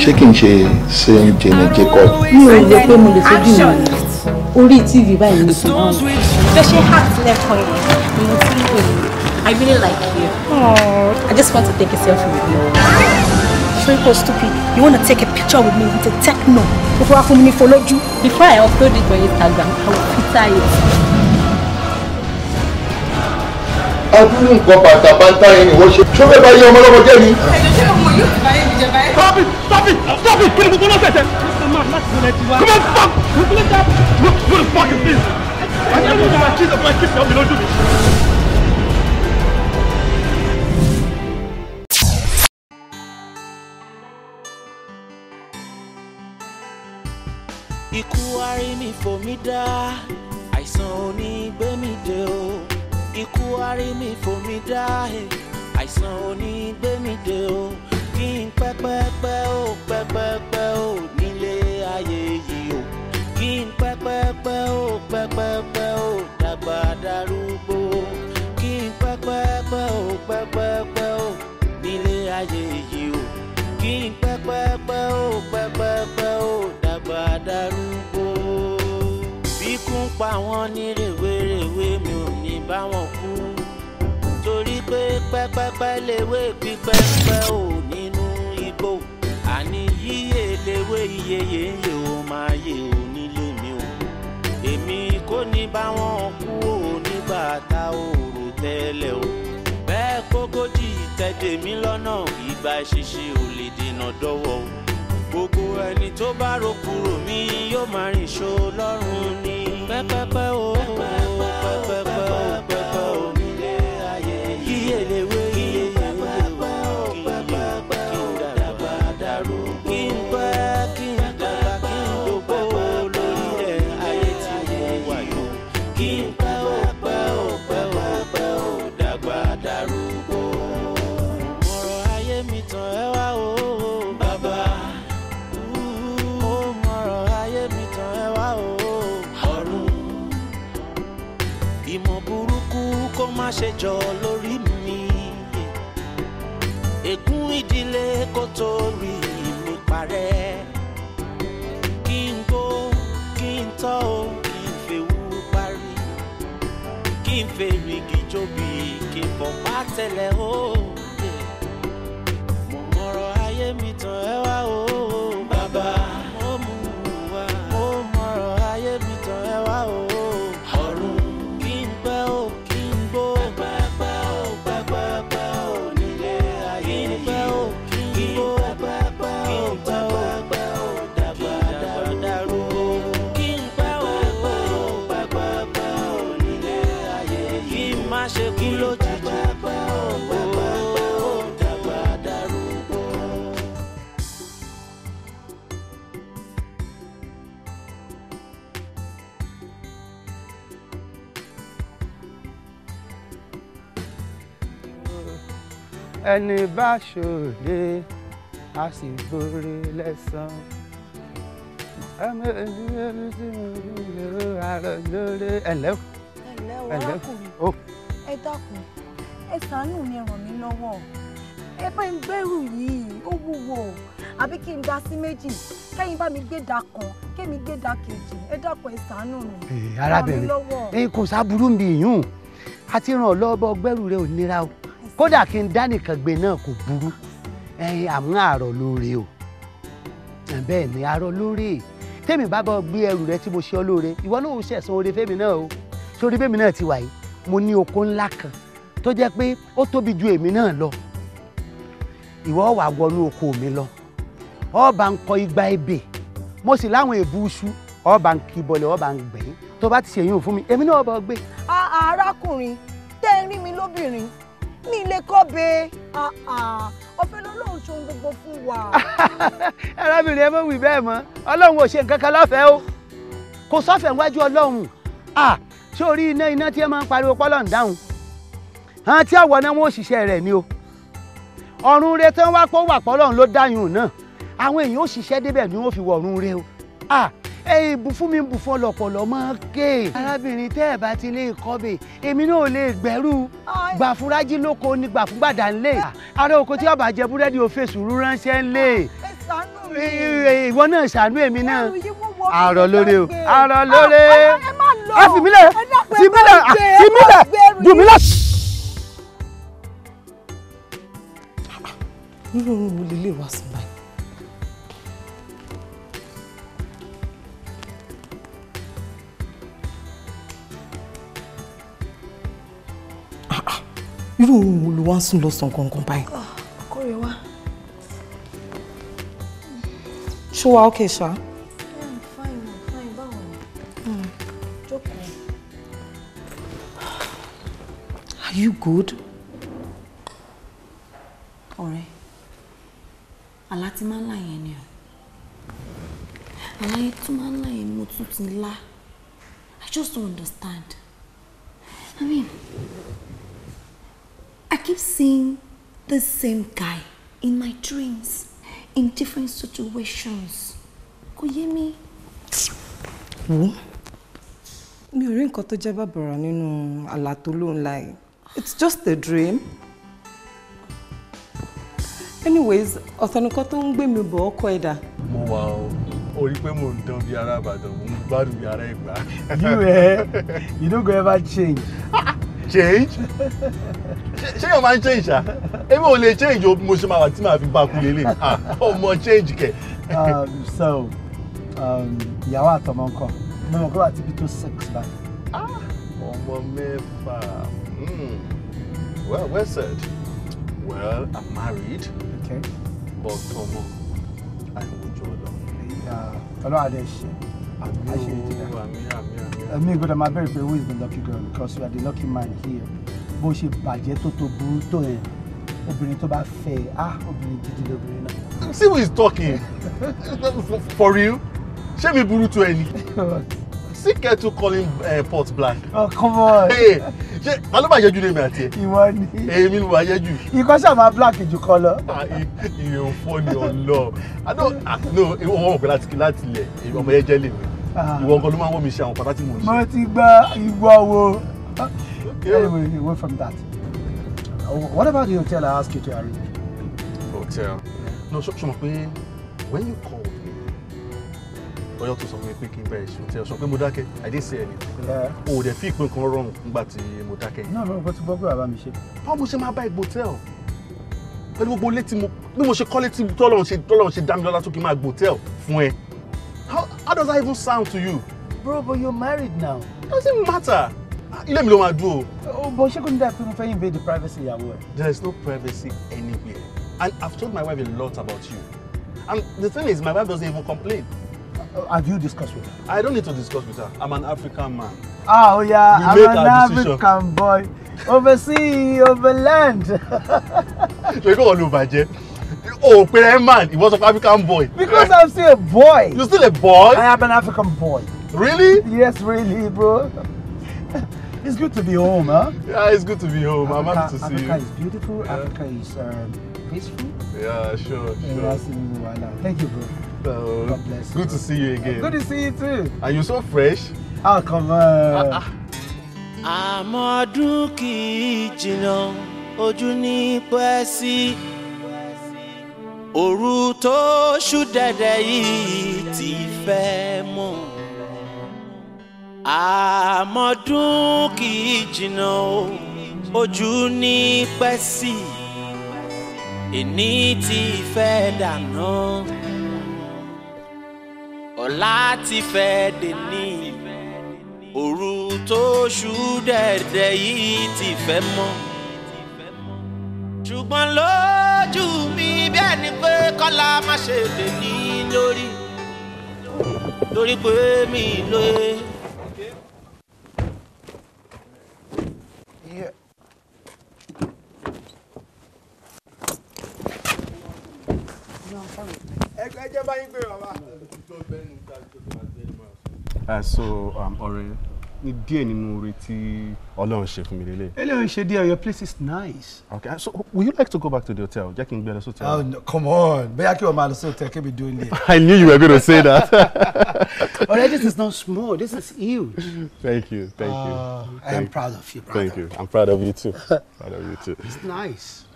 ṣé kí n ṣe oúnjẹ ní Jacob. mi ò rò pé mo lè fojú mi orí TV báyìí ní kò máa ń wọ. Especially heart lẹ́kọ̀ọ́ yẹn. I really like you. I just want to take a selfie with you. So stupid. You want to take a picture with me with a techno? Before I upload it on Instagram, I will filter it. Adúlé nǹkan bàtàbàtà yẹn ni wọ́n ṣe. Ṣé o fẹ́ bá yé ọmọ lọ́mọ jẹ́ ni? Ṣé ọmọ yóò ti bá yé mi jẹ báyìí? Stop it! Stop it! Stop it! Kí ni gbogbo náà tẹ̀tẹ̀? Come on, stop! What the fuck is this? I can't do my kids of my kids help me don't do this. Ikú arí mi fò mí dá, àìsàn ò ní gbé mi dé o. Ikú arí mi fò mí dá, àìsàn ò ní gbé mi dé o. Kí n pẹ́pẹ́pẹ́ o, pẹ́pẹ́pẹ́ o, nílé ayé yìí o. Kí n pẹ́pẹ́pẹ́ o, pẹ́pẹ́pẹ́ o, dàgbà darúgbó. Kí n pẹ́pẹ́pẹ́ o, pẹ́pẹ́pẹ́ o, nílé ayé yìí o. Kí n pẹ́pẹ́pẹ́ o, pẹ́pẹ́pẹ́ o, dàgbà darúgbó. Bí kún pa wọ́n ní rèwerèwe mi ò ní bá wọn kú. Torí pé pẹ́pẹ́pẹ́ léwé pípẹ́pẹ́ ò nínú igbó. Àní yíyé léwé iyeye yè ó máa yè ó nílé mi o. Èmi kò ní bá wọn kú ò nígbà tá ò rò tẹ́lẹ̀ o. Bẹ́ẹ̀ kógójì tẹ̀dé mi lọ́nà ìgbà ìṣiṣi ò lè dènà dọ́wọ́ o. Gbogbo ẹni tó bá ro kúrò mi yóò máa rìn ṣó lọ́rùn ni. Pẹ́pẹ́pẹ́ o, pẹ́pẹ́pẹ́ o, pẹ́pẹ́ o, nílé ayé yíyé léwé yíyé pẹ́pẹ́pẹ́ o, pẹ́pẹ́pẹ́ o, dàgbà darú. Kí n pẹ́ kí n dàgbà kí n dògbò lórí ẹ̀ ayé tí mo wà yó. Kí n pẹ́pẹ́ o, pẹ́pẹ́pẹ́ o, dàgbà darúgbó. Mọ̀rọ̀ ayé mi tàn ẹ́ wá o, bàbá. Mọ̀rọ̀ ayé mi tàn ẹ́ wá o, ọ̀run. Ìmọ̀ burúkú kó má ṣe jọ lórí mi. Ègún ìdílé kó tó rí mi parẹ́. Kí n gbó, kí n tọ́ o, kí n fèwú parí. Kí n fèrègì jóbi, kí n bọ̀ pátẹ́lẹ̀ o. Mo mọ̀rọ̀ ayé mi tàn ẹ́ wá o, bàbá. Mo mọ̀rọ̀ ayé mi tàn ẹ́ wá o, ọ̀run. Kí n pẹ́ o, kí n gbó. Pẹ́pẹ́pẹ́ o, pẹ́pẹ́pẹ́ o, nílé ayé yìí. Kí n pẹ́ o, kí n gbó. Pẹ́pẹ́pẹ́ o, pẹ́pẹ́pẹ́ o, dàgbà darú. Kí n pẹ́ o, pẹ́pẹ́pẹ́ o, nílé ayé yìí. Kí n má ṣe kú lójijì. Pẹ́pẹ́pẹ́ o, pẹ́pẹ́pẹ́ o, dàgbà darúgbó. Ẹni bá ṣòde a sì gbóre lẹ́san. Ẹ̀lẹ́ o ẹ dákun ẹ ṣàánú mi ràn mí lọ́wọ́ ẹ bá ń gbẹ́rù yìí ó wúwo àbí kí n dá sí méjì kẹ́yìn bá mi gbé da kan kémi gbé da kejì ẹ dákun ẹ ṣàánú mi. arábìnrin kò sábúrú mi yùn àti ràn ọ́ lọ́wọ́ gbẹ́rù rẹ ò nira o kódà kí n dá nìkan gbé náà kò burú àmú àárọ̀ lóore o bẹ́ẹ̀ ni àárọ̀ lóore tèmi bá bọ́ gbé ẹrù rẹ tí mo ṣe ọ́ lóore ìwọ náà ò ṣẹ̀san oore fẹ́mi náà o sórí bẹ́mi náà ti wà yìí mo ní oko ńlá kan tó jẹ́ pé ó tóbi ju èmi náà lọ ìwọ wà wọnú oko mi lọ ọba ń kọ igba ebè mo sì láwọn èbú iṣu ọba ń kí bọlẹ̀ ọba ń gbẹ̀yìn tó bá ti ṣèyún fún mi èmi náà bọ́ gbé. arákùnrin tẹ́ ẹ rí mi lóbìnrin mi lè kọ́ bẹ́ẹ̀ ọ̀fẹ́ lọ́lọ́run ṣe ohun gbogbo fún wa. arábìnrin ẹ mọ̀ wí bẹ́ẹ̀ mọ́ ọlọ́run ò ṣe nǹkan kan lọ́fẹ̀ẹ́ o kò sọ́fẹ̀ẹ́ níwájú ọlọ́run ṣé orí iná tí ẹ máa ń pariwo pọ́lọ̀ ń dáhùn àwọn tí àwọ̀ náà wọ́n òṣìṣẹ́ rẹ̀ ni o ọ̀run rẹ tí wọ́n wá pọ́ wà pọ́lọ̀ ló dáyùn náà àwọn èèyàn òṣìṣẹ́ débẹ̀ ni wọ́n fi wọ̀ ọ̀run rẹ o bù fún mi bù fún ọlọ́pọ̀lọ́ mọ́ ké arábìnrin tẹ́ ẹ̀ bá ti lè kọ́bẹ̀ èmi náà ò lè gbẹ́rù gbà fún rájí lóko ni gbà fún gbàdá ńlẹ̀ ará oko tí ọba jẹ búrẹ́dì ò fèsù rú ránṣẹ́ ńlẹ̀. ẹ ṣàánú ìwọ náà ṣàánú èmi náà. Àrọ̀ lóore o. Àrọ̀ lóore. Ẹ fi mí lẹ̀. Fi mí lẹ̀. Fi mí lẹ̀. Jù mí lẹ̀. Irú ohun wo lè wá sí báyìí? Irú ohun wo ló wá ń sùn lọ́sàn-án gangan báyìí? Ọkọ rẹ wá. Ṣó wa okay ṣá? Fine, báwo ni? Jókòó. Are you good? Ọ̀rẹ́, àlá tí máa ń lá yẹn ni o. Àlá yẹn tún máa ń lá yẹn ni mo tún ti lá. I just don't understand. I mean, I keep seeing the same guy in my dreams, in different situations. Kò yé mi. Wo? Mi ò rí nǹkan tó jẹ́ bàbàrà nínú àlá tó ló ń lá yìí. It's just a dream. Anyways, ọ̀sán nìkan tó ń gbé mi bọ̀ ọkọ ẹ̀dá. Mo wà ó rí pé mo ń dán bí ará Ìbàdàn, mo ń gbádùn bí ará Ẹ̀gbá. You don't go ever change. Change? Ṣé yóò máa ń change ṣá? Èmi ò lè change o bí mo ṣe máa wà tí màá fi bá kú lélẹ̀. Ọmọ change kẹ̀. So, ìyàwó àtọmọ ńkọ́? Mo mọ̀ pé wà á ti bí tó 6 báyìí. Ọmọ mẹ́fà. Well said. Well, I'm married. Okay. But Tomo, I would Ọlọ́run adé ṣe. Me good am very who is the lucky girl because you are the lucky man here. Bó ṣe bàjẹ́ tó burú tó yẹn. Obìnrin tó bá fẹ́ obìnrin gidi lóbìnrin náà. See who is talking? For real? Ṣé mi burú tó ẹni? Sick care to call him pot black. Oh, come on. Hey, ṣé ta ló bá yẹjú lé mi àti ẹ? Ìwọ ni. Èmi ló bá yẹjú. Ikọ́ ṣàmà black jù kọ lọ. Ìyẹn fọ́ ni ọlọ. No, ìwọ wọn pè láti ilẹ̀, ọmọ yẹn jẹ́ lè mi. Ìwọ nǹkan ló máa ń wọ́n mi ṣe àwọn pàtàkì mò ń ṣe. Mo ti gbọ́ ìwọ wo. Anyway, away from that. What about the hotel I asked you to arrange? Hotel? No, ṣé mo pé when you called me, Oyo tó sọ fún mi pé kí n bẹ̀rẹ̀ ṣe hotel, sọ pé mo dákẹ́, I didn't say anything. O dẹ̀ fi ìpín kan wrong nígbà tí mo dákẹ́. No, bó ti gbọ́ pé bàbá mi ṣe. Báwo mo ṣe máa bá Igbo hotel? Pẹ̀lú gbogbo létí bí mo ṣe kọ́ létí tọ́lọ́run ṣe dá mi lọ́lá tó kí n máa gbò hotel fún ẹ. How does that even sound to you? Bro, but you're married now. Doesn't matter. Ilé mi ló máa dúró. But ṣé kò ní dá pé mo fẹ́ invade the privacy ìyàwó ẹ? There is no privacy anywhere. And I've told my wife a lot about you. And the thing is, my wife doesn't even complain. Have you discussed with her? I don't need to discuss with her. I'm an African man. Oh yeah, I'm an African boy. Overseas, overland. So you go all over, Jay. Oh, but man, he was an African boy. Because I'm still a boy. You're still a boy? I am an African boy. Really? Yes, really, bro. It's good to be home, huh? Yeah, it's good to be home. I'm happy to see you. Africa is beautiful. Yeah. Africa is peaceful. Yeah, sure. Thank you, bro. God bless you. Good to see you again. Good to see you too. And you're so fresh. Oh, come on. Àmọ́dún kì í jìnnà, ojú ní pẹ́ sí. Òru tó ṣú dẹ̀dẹ̀ yìí ti fẹ́ mọ́. Àmọ́dún kì í jìnnà, ojú ní pẹ́ sí. Èní ti fẹ́ dànù, ọ̀la ti fẹ́ dèní. Òru tó ṣú dẹ̀dẹ̀ yìí ti fẹ́ mọ́. Ṣùgbọ́n lójú mi bí ẹni pé kọ́lá má ṣe lè ní lórí. Torí pé mi lóye. So, ọ̀rẹ́, ní díẹ̀ nínú oore tí Ọlọ́run ṣe fún mi lélẹ̀. Ọlọ́run ṣe díẹ̀, your place is nice. Okay, so would you like to go back to the hotel? Jẹ́ kí n gbé lọ sí hotel. Oh, no, come on. Bóyá kí o máa lọ sí hotel kí mi dúró nílé. I knew you were going to say that. Alright, this is not small. This is huge. Thank you. I am proud of you, brother. Thank you. I'm proud of you too. Proud of you too. It's nice.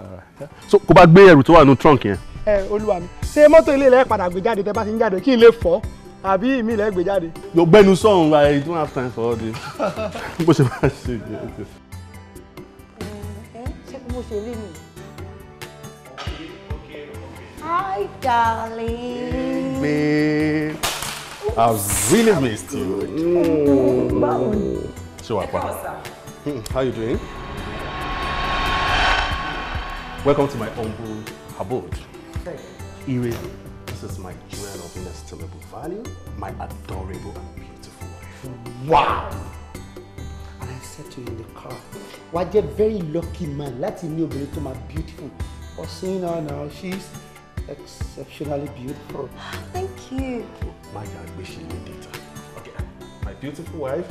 So, kó bá gbé ẹrù tó wà nínú trunk yẹn. olúwa mi ṣé mọ́tò ilé ilẹ̀ padà gbé jáde tẹ́ bá ti ń jáde kí n lè fọ́ àbí mi ilẹ̀ gbé jáde. Your gbẹ́nu sọ̀rọ̀ I don't have time for all this. Bó ṣe máa ṣe jẹ́. Ṣé bí mo ṣe rí mi? Hi, darling. Babe, I've really missed you. So, how are you doing? Welcome to my humble abode. Ire, this is my jewel of inestimable value, my adorable and beautiful wife. Wow! And I said to you in the car, why you're a very lucky man. Láti ní obìnrin tó máa beautiful. But seeing her now, she's exceptionally beautiful. Thank you. My Ijagbemi data. Okay, my beautiful wife,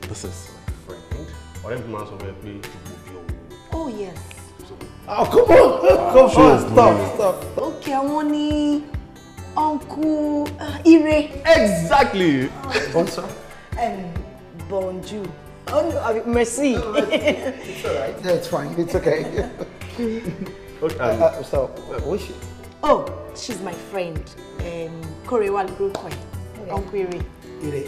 this is my friend. Oh yes. Oh, come on! Stop. Okay, I want ni Uncle Ire. Exactly. Bonsoir. Bonjour. Oh no, merci. It's all right. That's fine. It's okay. Okay. So, who is she? Oh, she's my friend. Korewa Brooklyn. Uncle Ire. Ire.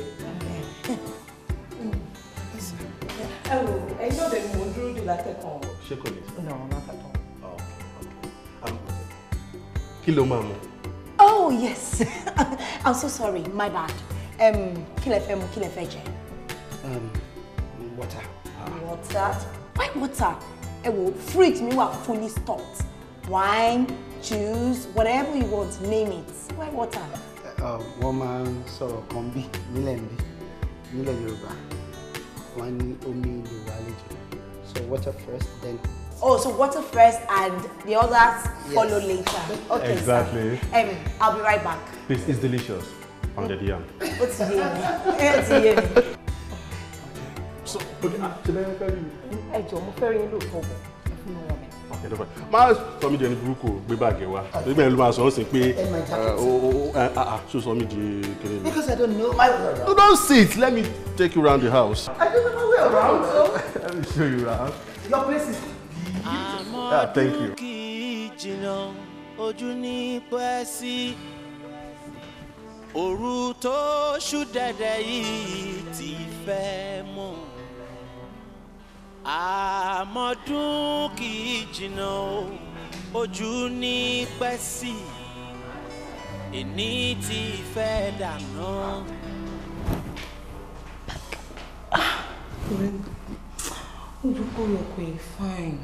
Oh, I know that you won't do that at all. Shokoya. No, not at all. Oh, okay. Kilo mama. Oh yes. I'm so sorry. My bad. Kile feje. Water. Water? Why water? Fruit me were fully stocked. Wine, juice, whatever you want, name it. Why water? Woman sọ̀rọ̀ kan bí nílẹ̀ Yoruba. One omi the walejo. So water first, then. Oh, so water first and the others follow later. Okay, exactly. Sir. I'll be right back. This is delicious. Pounded yam. What's the name? So, okay, I'm very low. okay, no problem. Máa sọ mí di ẹni burúkú gbé báàgì wa. Nígbà yẹn ló máa sọ ọ́ sí pé ṣó sọ mí di kiri. Because I don't know my way around. No, don't sit. Let me take you around the house. I don't know my way around, so. Let me show you around. Your place is Yeah, thank you. Òru tó ṣú dẹ̀dẹ̀ yìí ti fẹ́ mọ́. Àmọ́dún kì í jìnnà o, ojú ní pẹ́ sí. Èní ti fẹ́ dànù. Ojúkò lọkọ̀ ẹ̀ fine.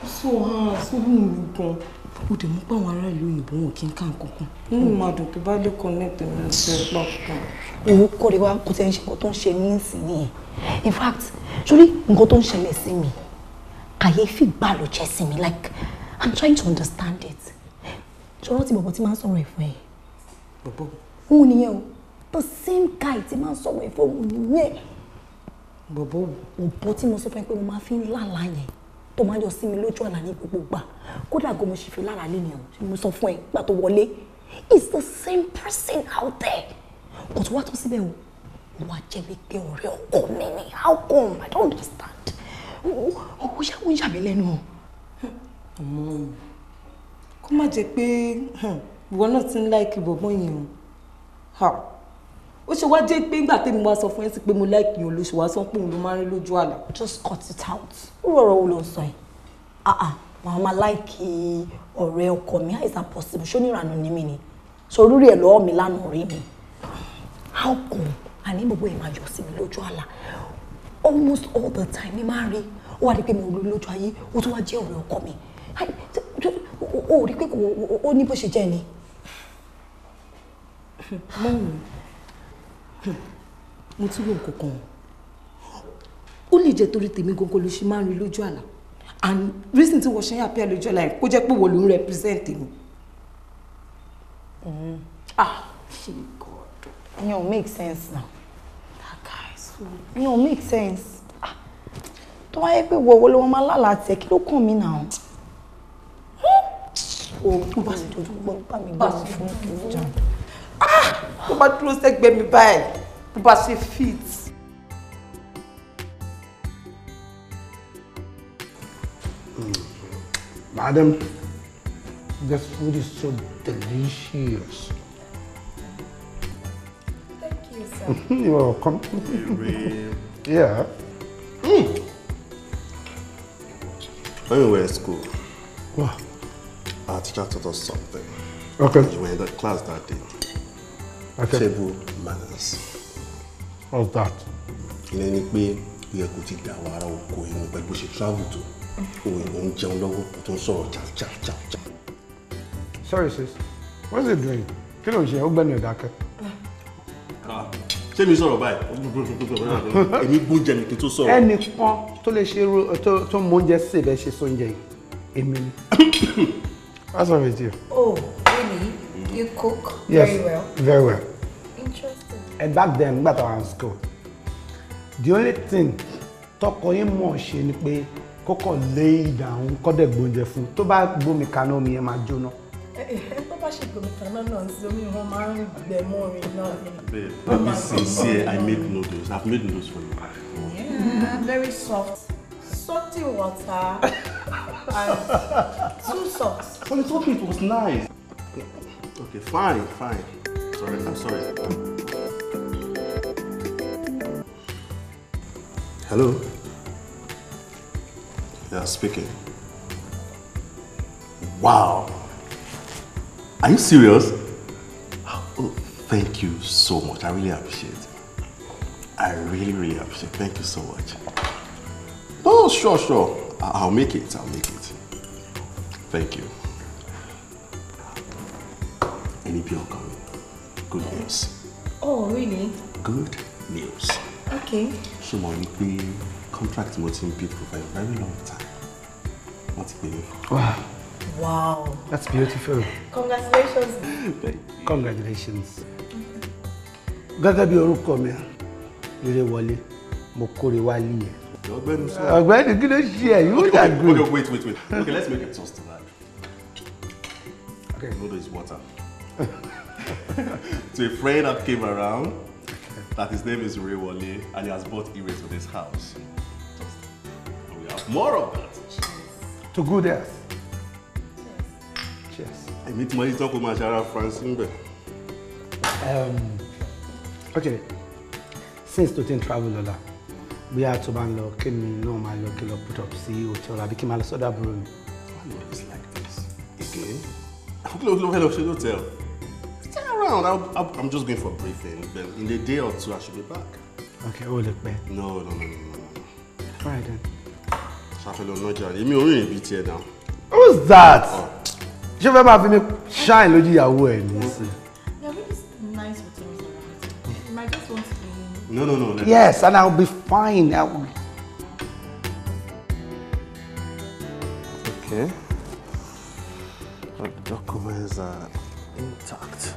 So hard, so hùn gan. Ó dẹ̀ mú pàwọn ará ìlú òyìnbó wọn kí n ká nǹkankan. Nínú máa dùn tó bá lè connect ẹ̀mí àti ẹ̀pá kan. Òun kọ́ ni wá kó tẹ́ ń ṣe nǹkan tó ń ṣe mí nísìnyí. In fact, sórí nǹkan tó ń ṣẹlẹ̀ sí mi, kàyéfì gbà ló jẹ́ sí mi. Like, I'm trying to understand it. Ṣọlá tí bọ̀bọ̀ tí máa ń sọ̀rọ̀ ẹ̀fọ́ ẹ̀. Bọ̀bọ̀. Òun nìyẹn o. The same guy tí máa ń sọ̀rọ̀ ẹ̀fọ́ òun nìyẹn. Bọ̀bọ̀. Òbọ̀ tí mo sọ fún ẹ pé mo máa fi ń lálàá yẹn tó máa yọ sí mi lójú àlá ní gbogbo gbà. Kódà gan mo ṣì fi lára lé ni o. Mo sọ fún ẹ gbà tó wọlé. It's the same person out there. Kò tó wá tó síbẹ̀ o. Wà jẹ́ wípé ọ̀rẹ́ ọkọ mi ni. How come? I don't understand. Ó ṣe ń yà mí lẹ́nu o. Ọmọ kó má jẹ́ pé ìwọ náà ti ń láìkì bọ̀bọ̀ yẹn o. Ó ṣe wá jẹ́ pé nígbà tẹ́mi wá sọ fún ẹ sí pé mo láìkì yẹn olóṣù wá sọ pé òun ló máa ń rí lójú àlá. Just cut it out. Ó rọrọ̀ wo ló ń sọ yìí? Wàá máa láìkì ọ̀rẹ́ ọkọ mi. How is that possible? Ṣó ní ìrànú ní mi ni? So lórí ẹ̀ lọ́wọ́ mi lánàá rí mi. How come? Àní gbogbo ẹ̀ máa yọ sí mi lójú àlá. Almost all the time ni máa rí. Ó wá rí pé mo rí lójú ayé, ó tún wá jẹ́ ọ̀rẹ́ ọkọ mi. Ó rí pé ó ní bó ṣe jẹ́ ni. Mo tún rò nǹkan kan. Ó lè jẹ́ torí tèmi gangan ló ṣe máa ń rí lójú àlá. And reason tí wọ́n ṣe ń appear lójú àlá yẹn kó jẹ́ pé wọ́n ló ń represent mi. God. It don't make sense now. That guy is so... It don't make sense. Tó wáyé pé wo ló máa lálàá tiẹ̀ kí ló kàn mí náà. Ó bá sì dojú gbọ́ bá mi gbọ́ fún ìjà. Tó bá dúró sẹ́gbẹ̀ẹ́ mi báyìí, tó bá ṣe fit. Madam, This food is so delicious. Thank you, sir. You're welcome. Yeah. When we were in school, What? our teacher taught us something. Okay. We were in that class that day. Okay. Table manners. What's that? In any way, we are going to go in, but we should travel to. Sorry, sis. What's it doing? Kí ló ń ṣe? Ó gbẹ́nu ẹ̀ dákẹ́. Ṣé mi sọ̀rọ̀ báyìí? Èmi gbóúnjẹ mi kí n tó sọ̀rọ̀. Ẹnìkan tó lè ṣe tó mọ oúnjẹ sè bẹ́ẹ̀ ṣe sóúnjẹ yìí. Èmi ni. What's wrong with you? Oh, really? You cook Yes, very well? Very well. Interesting. And back then, nígbà tá a wà ní school, the only thing tọkọ yín mọ̀ ṣe ni pé kọ́kọ́ lay down kọ́dẹ̀ gbóúnjẹ fún tó bá gbómi kaná omi yẹn máa jóná. Tó bá ṣe gbómi kaná náà sí omi wọn máa ń gbẹ mọ́rin náà ni. Babe, let me sincere. I make noodles. I've made noodles for you. Yeah, very soft. Salty water and too soft. Well, it's okay. It was nice. Okay, fine. Sorry, I'm sorry. Hello? Yeah, speaking. Wow. Are you serious? Oh, thank you so much. I really appreciate it. I really appreciate it. Thank you so much. Oh, sure. I'll make it. Thank you. Any bill coming? Good news. Oh, really? Good news. Okay. So, we contract motive bid for a very long time. What's it been? Wow. That's beautiful. Congratulations. Congratulations. Gẹ́gẹ́ bí orúkọ mi, Irewole, mo kórè wálé yẹn. Ọ̀gbẹ́ni kí ló ṣe ẹ̀? You are good. Okay, wait. Okay, let's make a toast to that. Okay. Noodle is water. To a friend that came around, that his name is Irewole, and he has bought Ire to this house. And we have more of that. To good health. Cheers. I meet my talk with my Shara Francine. Okay. Since to travel Lola, we are to Banlo, can no my local put up see hotel, I became a soda brew. Why always like this? Again? Hello, hotel. Turn around. I'm just going for a briefing. Then in a day or two, I should be back. Okay, oh look back. No. All right then. Who's that? You ever have me shine loji yawo ẹ ni. They're really nice hotels around. You might just want to be... No. Yes, and I'll be fine. Okay. The documents are intact.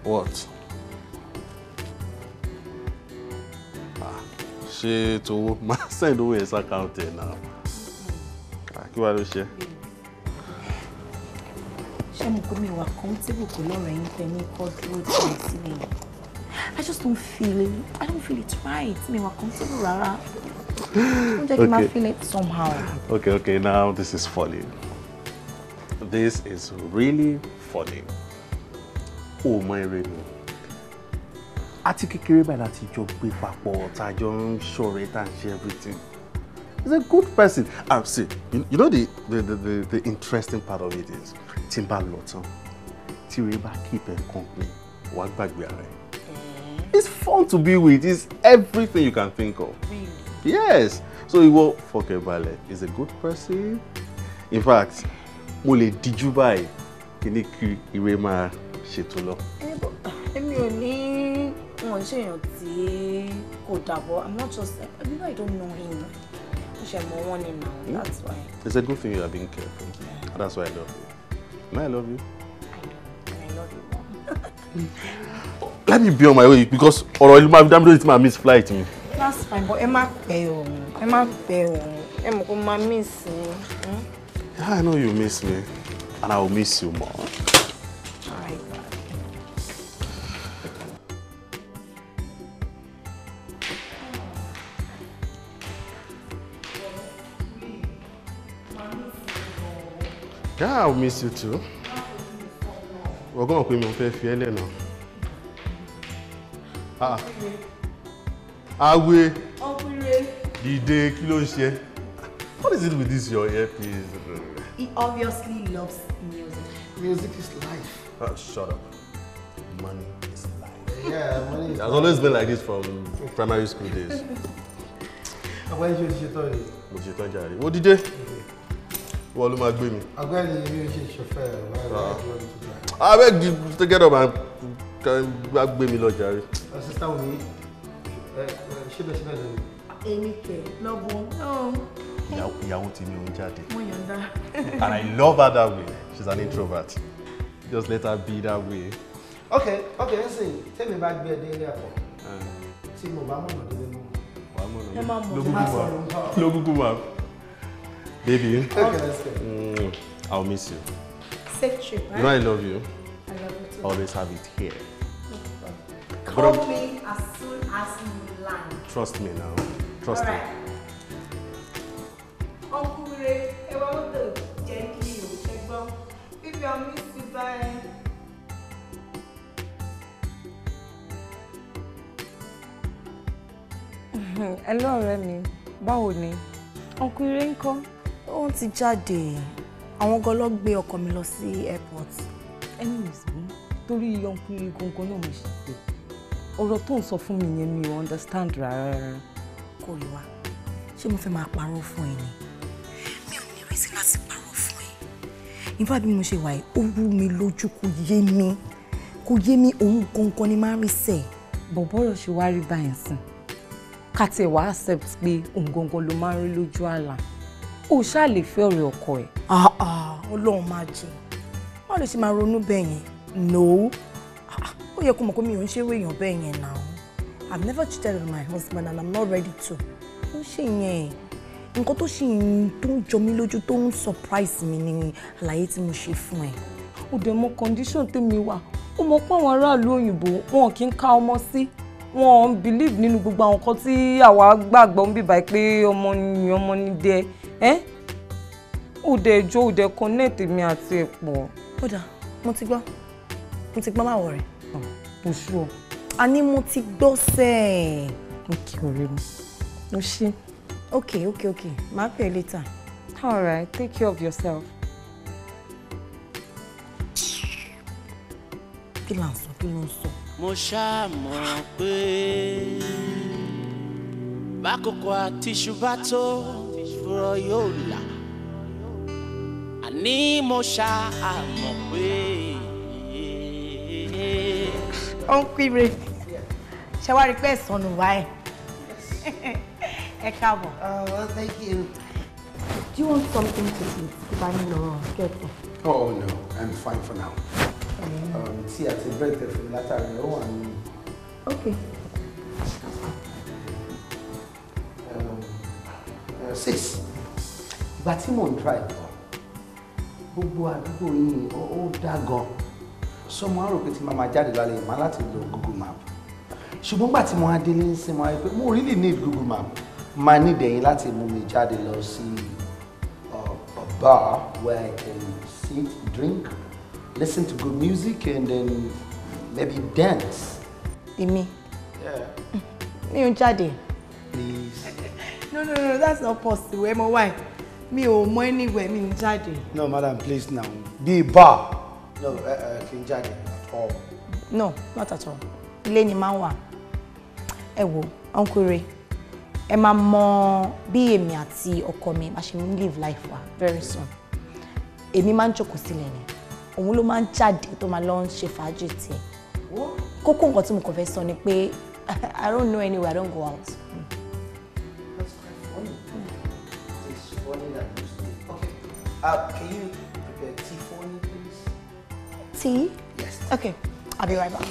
What? Ṣé tó máa send owó yẹn account ẹ̀ náà? Kí wàá ló ṣe? Ṣé mo kò mi wà comfortable kò lọ́rọ̀ yín fẹ́ mi kọ́ dúró tí mo sílẹ̀? I don't feel it right. Mi wà comfortable rárá. Mo jẹ́ kí n máa feel it somehow. Okay, now this is funny. This is really funny. Oh my radio. Àti kékeré báyìí láti jọ gbé papọ̀, tá jọ ń ṣọ̀rẹ́, tá ń ṣe everything. He's a good person. See, you know the interesting part of it is, tí n bá lọ tán, tí Ire bá keep ẹ company, wàá gbàgbé ara ẹ. It's fun to be with. It's everything you can think of. Really? Yes. So ìwọ fọkàn balẹ̀. He's a good person. In fact, mo lè díjú báyìí kí ni kí Ire máa ṣètò lọ. Èmi ò ní wọn ṣèyàn tí kò dàbọ̀. I'm not just... I don't know him. Ṣé mo wọ́n ni now. That's why. It's a good thing you are being careful. And that's why I love you. I love you. I love you more. Let me be on my way because ọ̀rọ̀ ìlú máa fi dámi lórí tí màá miss flight mi. That's fine, but ẹ má pẹ́ o. Ẹ má pẹ́ o. Ẹ mọ̀ kó máa miss me. Yeah, I know you miss me. And I will miss you more. Alright. Yeah, I'll miss you too. We're going to pay me fair now. Aigbe. Dide, kí ló ń ṣe? What is it with this your earpiece? He obviously loves music. Music is life. Shut up. Money is life. Yeah, money is life. It has always been like this from primary school days. When you ṣe tán ni? Mo ṣe tán jàre. Wo Dide? Wọ́n ló máa gbé mi. Ọ̀gbẹ́ni mi ò ṣe chauffeur. I beg you to get up and gbé mi lọ jàre. Sister mi, ṣé bẹ́ẹ̀ lónìí? Èmi kẹ̀ lọ́gbọ̀n. Ìyàwó tí mi ò ń jáde. Mo yọ̀ǹda. And I love her that way. She's an introvert. Just let her be that way. Okay, listen. Tell me about the day airport. See, mo bá mọ̀ lọ́dún nínú. Ẹ máa mọ̀. Lógúngún baby. Okay, let's go. I'll miss you. Safe trip, right? You know I love you. I love you too. Always have it here. Call me as soon as you land. Trust me now. Trust me. Uncle Ray, I want to gently check down. If you are missed to buy. Hello ọ̀rẹ́ mi, báwo ni? Uncle Ray ńkọ́? Ó ti jáde. Àwọn gan ló gbé ọkọ mi lọ sí airport. Anyways, torí Uncle Ray gangan náà mo ṣe pé. Ọ̀rọ̀ tó ń sọ fún mi yẹn mi ò understand rárá. Kò rí wa. Ṣé mo fẹ́ máa parọ́ fún ẹ ni? Mi ò ní reason láti parọ́ fún ẹ. In fact, bí mo ṣe wà yìí, ó rú mi lójú kò yé mi. Kò yé mi òun gangan ni máa ń rí sẹ̀. Bọ̀bọ́rọ̀ ṣe wá rí báyìí sìn. Ká tiẹ̀ wá accept pé òun gangan ló máa ń rí lójú àlá. Ó ṣáà lè fẹ́ ọ̀rẹ́ ọkọ ẹ̀. Ọlọ́run máa jẹ́. Wọ́n lè ṣe máa ronú bẹ́ẹ̀ yẹn. No. Ó yẹ kó mọ̀ pé mi ò ń ṣe èèyàn bẹ́ẹ̀ yẹn now. I've never cheated on my husband and I'm not ready to. Ó ṣe yẹn. Nǹkan tó ṣe yẹn tó ń jọ mí lójú tó ń surprise mi ni àlàyé tí mo ṣe fún ẹ. Ó dẹ̀ mọ condition tèmi wà. Ó mọ̀ pé àwọn aráàlú òyìnbó wọn kì í ká ọmọ sí. Wọn believe nínú gbogbo àwọn nǹkan tí àwa gbàgbọ́ ń bíbá pé ọmọ ni dẹ. Ó dẹ̀ jó ó dẹ̀ connect mi àti ẹ̀pọ̀. Ó dà, mo ti gbọ́ máa wọ̀ rẹ̀. Mo ṣú ọ. A ní mo ti gbọ́ sẹ́ẹ̀. Okay, ọ̀rẹ́ mi. Ó ṣé. Okay. Máa pè é later. All right, take care of yourself. Kí ló ń sọ? Mo ṣáà mọ̀ pé bákòókò àtìṣù bá tó fúrọ̀ yóò là. Àní mo ṣáà mọ̀ pé. Uncle Ray, ṣé wàá rí pé ẹ̀sán nù wá ẹ̀? Ẹ káàbọ̀. Well, thank you. Do you want something to eat? If I need no get it. Oh no, I'm fine for now. Tea àti bread for the latter. Okay. Sis, ìgbà tí mò ń try gbogbo àdúgbò yìí ó dá gan. Sọmọ àrò pé tí màmá jáde lálẹ́ ìmọ̀ láti lo Google Map. Ṣùgbọ́n gbà tí mo á délé ń sin mo á rí pé mo really need Google Map. Máa ní ìdẹ̀yìn láti mú mi jáde lọ sí a bar where I can sit, drink, listen to good music and then maybe dance. Èmi? Yeah. Mi ò jáde. Please. No, that's not possible. Ẹ mọ̀ why? Mi ò mọ anywhere mi ò jáde. No, madam, please now. Be bar. No, kí n jáde at all. No, not at all. Ilé ni máa ń wà. Ẹ wo, Uncle Ray, ẹ máa mọ bí èmi àti ọkọ mi bá ṣe ń live life wa very soon. Èmi máa ń jókòó sílẹ̀ ni. Òun ló máa ń jáde tó máa lọ ń ṣe fàájì tiẹ̀. Kókó nǹkan tí mo kàn fẹ́ sọ ni pé I don't know anywhere, I don't go out. That's quite funny. It's funny that you say. Okay. Can you prepare tea for me, please? Tea? Yes. Okay, I'll be right back.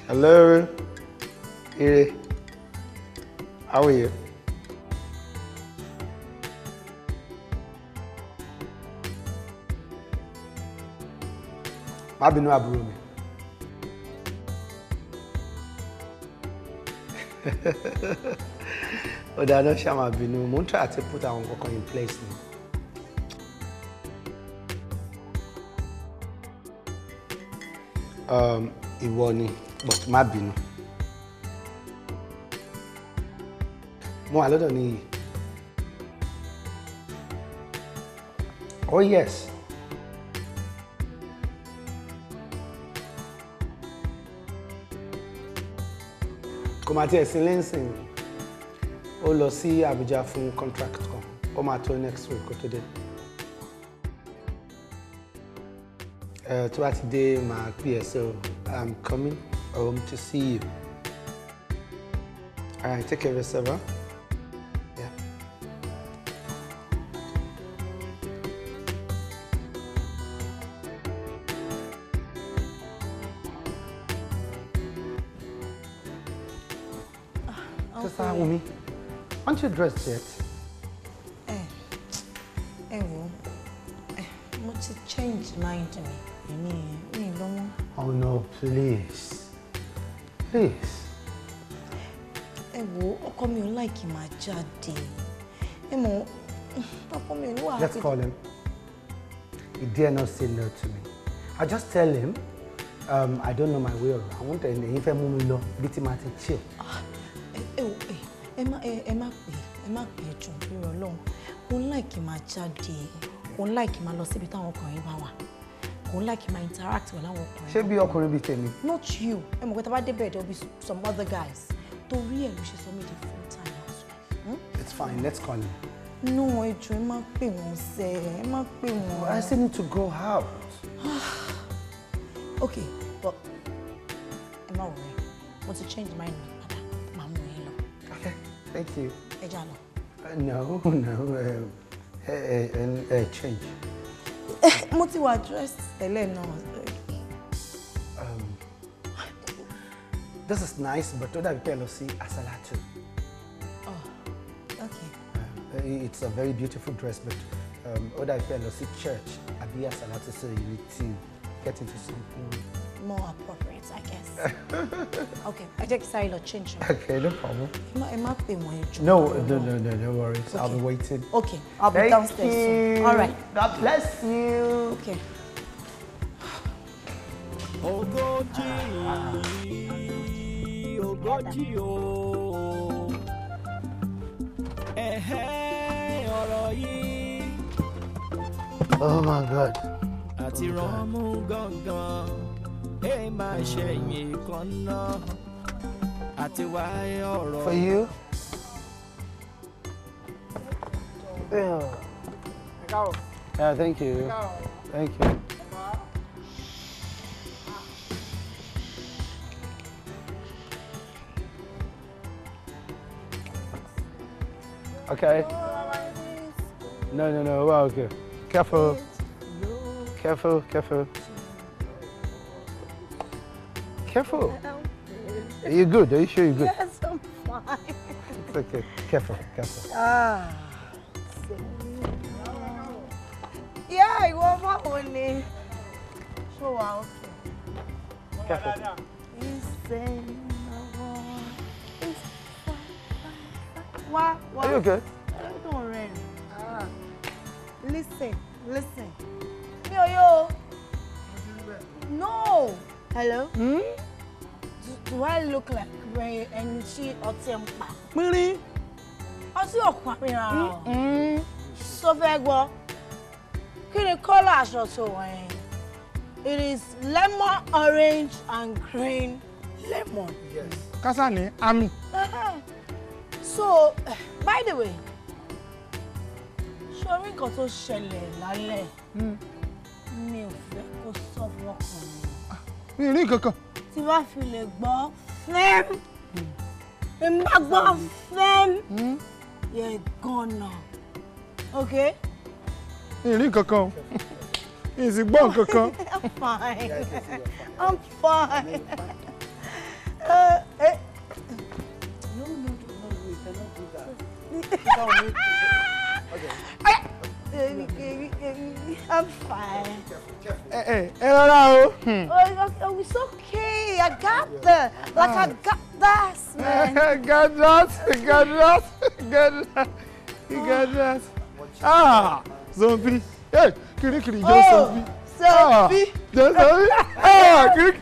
Hello. Ire. How are you? Má bínú àbúrò mi. Ó dáa lọ ṣá má bínú. Mo ń try to put àwọn kankan in place ni. Ìwọ ni, but má bínú. Mo wà lọ́dọ̀ níyì. Oh yes. Kò máa tiẹ̀ sí lẹ́sìn. Ó lọ sí Abuja fún contract kan. Ó máa tó next week kó tó dé. Tó bá ti dé máa pè ẹ́, so I'm coming home to see you. All right, take care of yourself, huh? Yeah. Sister Wumi, aren't you dressed yet? Mo ti change mind mi. Mi lọ́wọ́. Oh no, please. Please. Ọkọ mi ò like máa jáde. Ọkọ mi ò ní wà. Let's call him. He dare not say no to me. I just tell him, I don't know my way around, and if I'm moving along, bit him at a chill. Ẹ má pè é jù lórí Ọlọ́run. Kò like máa jáde. Kò like máa lọ síbi táwọn ọkùnrin bá wà. Kò like máa interact with àwọn ọkùnrin. Ṣé bí ọkùnrin bíi tèmi? Not you. Ẹ mọ̀ pé tá bá débẹ̀ there will be some other guys. Torí ẹ̀ ló ṣe sọ mí di full-time housewife. It's fine, let's call him. No, ẹ jọ̀ọ́, ẹ má pè wọ́n sẹ́, ẹ má pè wọ́n. I still need to go out. Okay, but ẹ má worry. Mo ti change mind mi padà. Màá mú yín lọ. Okay, thank you. Ẹ já lọ. No, change. Mo ti wà dressed tẹ́lẹ̀ náà. This is nice, but what I lọ sí Asalatu. Oh, okay. It's a very beautiful dress, but what I lọ sí church, àbí Asalatu, so you need to get into something more appropriate, I guess. Okay, I take side or change. Okay, no problem. Ẹ má pè wọ́n ẹ jọ̀ọ́. No worries. Okay. I'll be waiting. Okay, I'll be downstairs soon. All right. God bless you. Okay. Ogoji, Ogoji o. Ọ̀rọ̀ yìí. Oh my God. Àti rọ́mú gangan, máa ṣẹ̀yìn kan náà. Àti wáyé ọ̀rọ̀. For you. Yeah, thank you. Thank you. Okay. No. Well, okay. Careful. Careful. Are you good? Are you sure you're good? Yes, I'm fine. It's okay. Careful. Yeah, you want my only. So wow. Careful. What? Are you okay? Don't worry. Listen. Yo. No. Hello? Do I look like and she or temper? Really? I see your camera. So very well. Can you call us also? It is lemon, orange, and green lemon. Yes. Kasani, Ami. So, by the way, ṣorí nǹkan tó ṣẹlẹ̀ lálẹ́ mi ò fẹ́ kó sọ fọ́kàn mi. Mi rí kankan. Tí bá fi lè gbọ́ fẹ́m, èmi bá gbọ́ fẹ́m, you're gonna. Okay? Mi rí kankan. Mi sì gbọ́ kankan. I'm fine. I'm fine. No, we cannot do that. Okay. I'm fine. Hello. Oh, it's okay. I got that. Like I got that, man. Got that. Ah, zombie. Hey, kiri, just zombie. Zombie. Just zombie. Ah, kiri.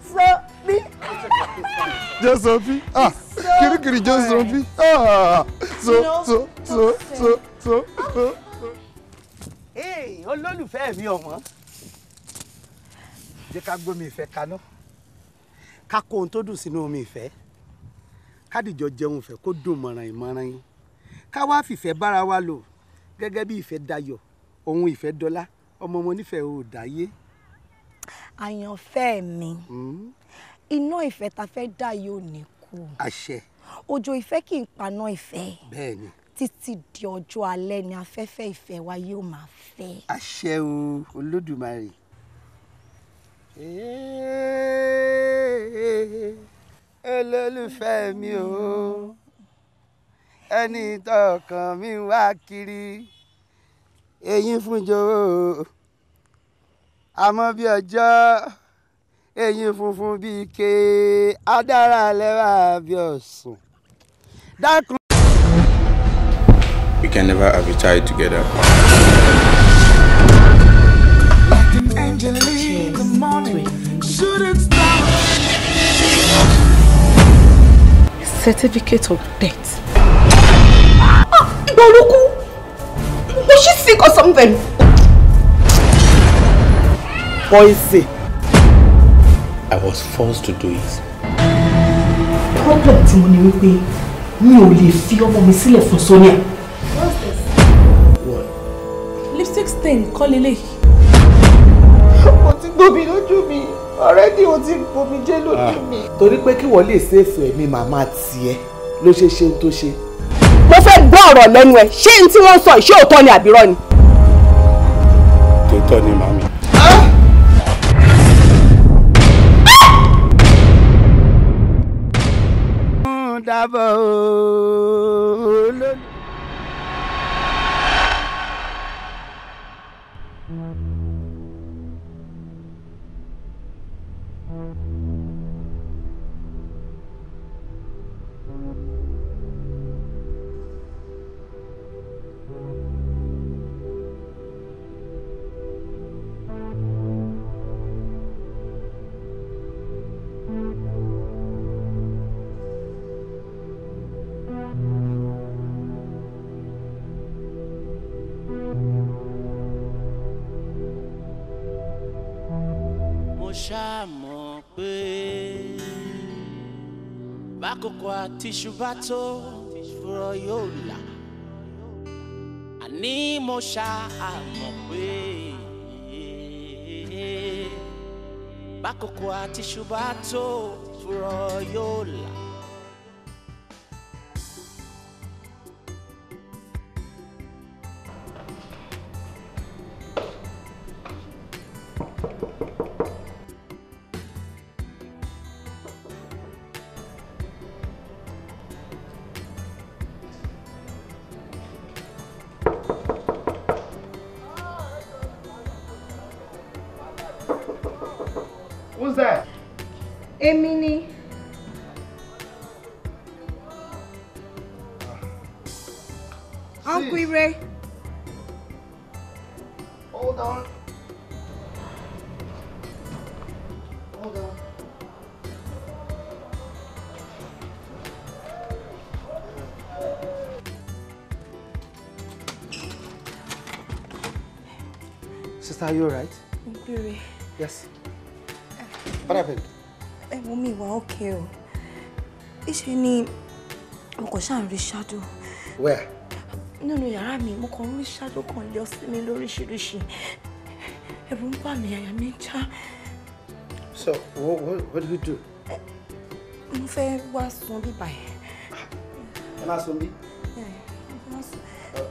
Zombie. Just zombie. Ah, kiri, just zombie. Ah, so. Hey, olólùfẹ́ mi ọ̀wọ́n. Jẹ́ ká gbómi ìfẹ́ kaná. Ká kó ohun tó dùn sínú omi ìfẹ́. Ká dìjọ jẹun ìfẹ́ kó dùn mọ̀ràn yín. Ká wá fìfẹ́ bára wa lò gẹ́gẹ́ bí ìfẹ́ dayọ̀, ohun ìfẹ́ dọ́lá, ọmọ mo nífẹ̀ẹ́ ò dáyé. Àyànfẹ́ mi. Iná ìfẹ́ ta fẹ́ dá yóò ní kú. Àṣẹ. Òjò ìfẹ́ kì í paná ìfẹ́. Bẹ́ẹ̀ni. Títí di ọjọ́ alẹ́ ni afẹ́fẹ́ ìfẹ́ wa yóò máa fẹ́. Àṣẹ o, Olódùmarè. Olólùfẹ́ mi o, ẹni tọkàn mi wá kiri, eyín fúnjọ, àmọ́ bí ọjọ́, eyín funfun bí ike, adára lẹ́wà bí ọ̀sùn. Dákun. We can never have a child together. Like an angel in the morning, shooting star. Certificate of death. Igboluku! Was she sick or something? Poison. I was forced to do it. Problem tí mo ní wípé mi ò lè fi ọmọ mi sílẹ̀ fún Sonia. What? Lipstick stain kọ́ lélẹ̀. Ó ti gbomi lójú mi. Already ó ti gbomi jẹ́ lójú mi. Torí pé kí wọ́n lè save ẹ̀mí màmá tiẹ̀ ló ṣe ṣe ohun tó ṣe. Mo fẹ́ gbọ́ ọ̀rọ̀ lẹ́nu ẹ̀. Ṣé n tí wọ́n sọ ìṣe òótọ́ ni àbírọ́ ni? Tòótọ́ ni màmí. Dábọ̀ olódò. Ṣàmọ̀ pé bákòókò àti ṣùbá tó fúrọ̀ yóò là. Àní mo ṣàmọ̀ pé bákòókò àti ṣùbá tó fúrọ̀ yóò là. Who's that? Èmi ni. Uncle Ire. Hold on. Hold on. Sister, are you alright? Uncle Ire. Yes. What happened? Mo mi wà okay o. Ìṣe ni mo kàn ṣáà ń rí shadow. Where? Nínú yàrá mi, mo kàn ń rí shadow kan lọ sí mi lóríṣiríṣi. Ẹ̀rù ń bà mí, àyà mi ń já. So, what do you do? Mo fẹ́ wá sùn bí báyìí. Ẹ máa sùn bí?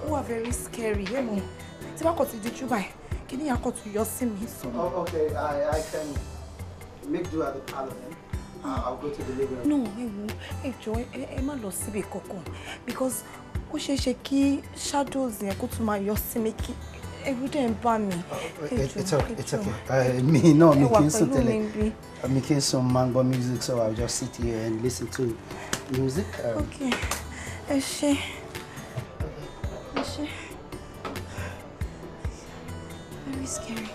Ó wà very scary, ẹ mọ̀. Tí bá kò ti di jú báyìí, kí ni ìyá kan tún yọ sí mi sọ. Oh, okay, I can make do at the parlor then. I'll go to the living room. No, ẹ jọ̀ọ́, ẹ má lọ síbi kankan because ó ṣeé ṣe kí shadows yẹn kó tún máa yọ sí mi kí Ewu dẹ̀ ń bà mí. It's okay. Me no, me kì í sùn tẹ́lẹ̀. Me kì í sùn mango music, so I'll just sit here and listen to music. Okay. Ẹ ṣé. Very scary.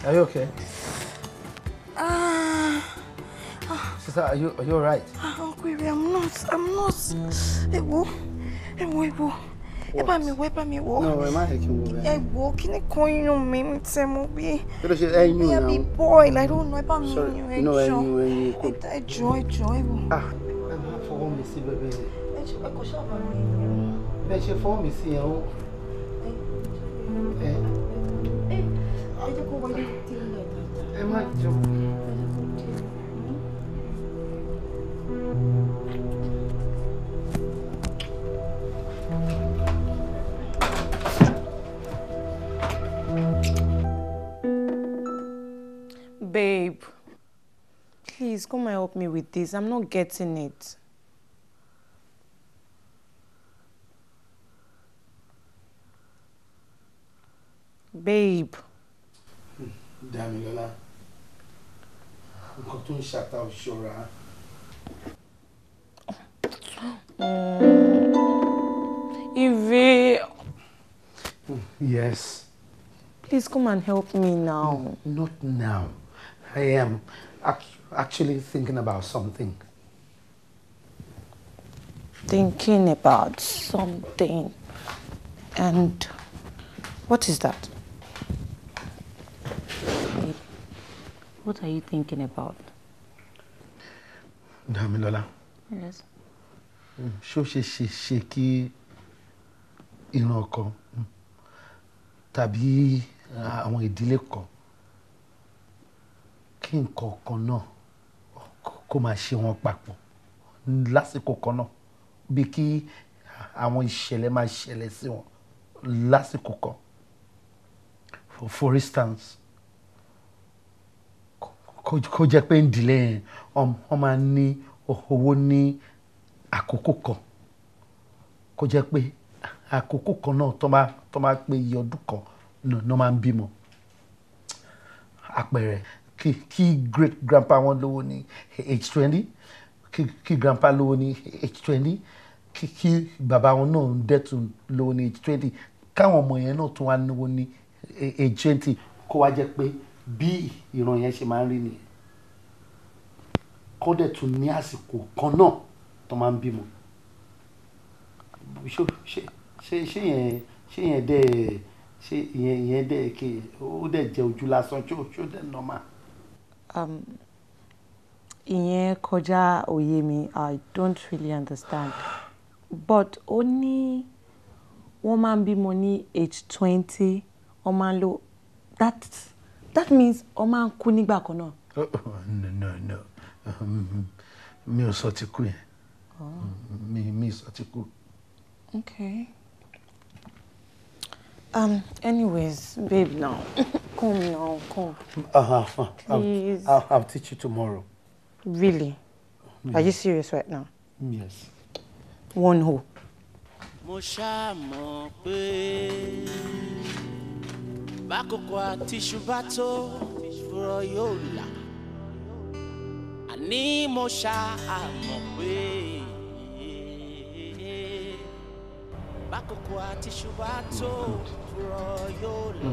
Are you okay? Sister, are you alright? Uncle, I'm not. Ewo. Ẹ bá mi wò. No, ẹ má yẹ kí n wò bẹ́ẹ̀. Ẹ wò, kíni kan inú mi tẹ́ mo bí. Kí ló ṣe ẹyin náà? Bí boil, I don't know. Ẹ bá mi Sorry, yún no, ẹjọ́. ẹyin kò. Ẹjọ́, ẹ wò. Ẹ má fọwọ́ mi sí bẹ́ẹ̀ bẹ́ẹ̀. Ẹ kò ṣáà bá mi yún. Bẹ́ẹ̀ ṣe fọwọ́ mi sí yẹn o. Ẹ jẹ́ kó wọlé délẹ̀. Ẹ má jọ. Babe, please come and help me with this. I'm not getting it. Babe. Damilola, nǹkan tó ń ṣàtà òṣòra. Ive. Yes. Please come and help me now. Not now. I am actually thinking about something. Thinking about something. And what is that? What are you thinking about? Damilola. Yes. Ṣó ṣe kí ìran kan tàbí àwọn ìdílé kan kí nǹkan kan náà kó máa ṣe wọn papọ̀ lásìkò kan náà bí kí àwọn ìṣẹ̀lẹ̀ máa ṣẹlẹ̀ sí wọn lásìkò kan. For instance, kó jẹ́ pé ìdílé yẹn wọ́n máa ní owó ní àkókò kan, kó jẹ́ pé àkókò kan náà tó máa pé iye ọdún kan náà máa ń bímọ. Àpẹẹrẹ kí great grandpa wọn lówó ní age 20, kí grandpa lówó ní age 20, kí bàbá wọn náà dẹ́tun lówó ní age 20, káwọn ọmọ yẹn náà tún wá lówó ní age 20, kó wá jẹ́ pé bí ìran yẹn ṣe máa ń rí nìyẹn. Kó dẹ̀ tún ní àsìkò kan náà tó máa ń bímọ. Ṣé yẹn dẹ̀ kí ó dẹ̀ jẹ́ ojú lásán ṣó dẹ̀ normal. Ìyẹn kọjá òye mi. I don't really understand. But ó ní wọ́n máa ń bímọ ní age 20, wọ́n máa ń lo that means wọ́n máa ń kú nígbà kan náà. No. Mi ò sọ ti kú yẹn. Mi sọ ti kú. Okay. Anyways, babe, now. Come. Please. I'll teach you tomorrow. Really? Yes. Are you serious right now? Yes. One ho. Mo ṣá mọ̀ pé bákòókò àti ṣùbá tó fúrọ̀ yóò là. Àní mo ṣá mọ̀ pé bákòókò àti ṣùbá tó fúrọ̀ yóò là.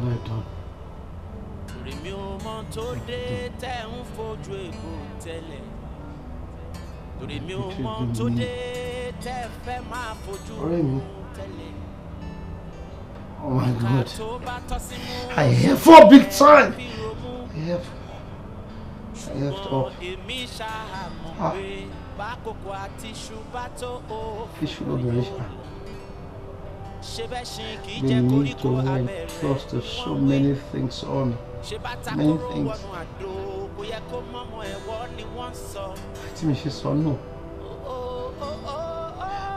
Torí mi ò mọ̀ tó dé tẹ́ ń fojú ègbò tẹ́lẹ̀. Torí mi ò mọ̀ tó dé tẹ́ fẹ́ máa fojú tẹ́lẹ̀. Oh my God. I have for big time. I have off. Fish will be rich. We need to learn trust. There's so many things on. Many things. To me, she said no.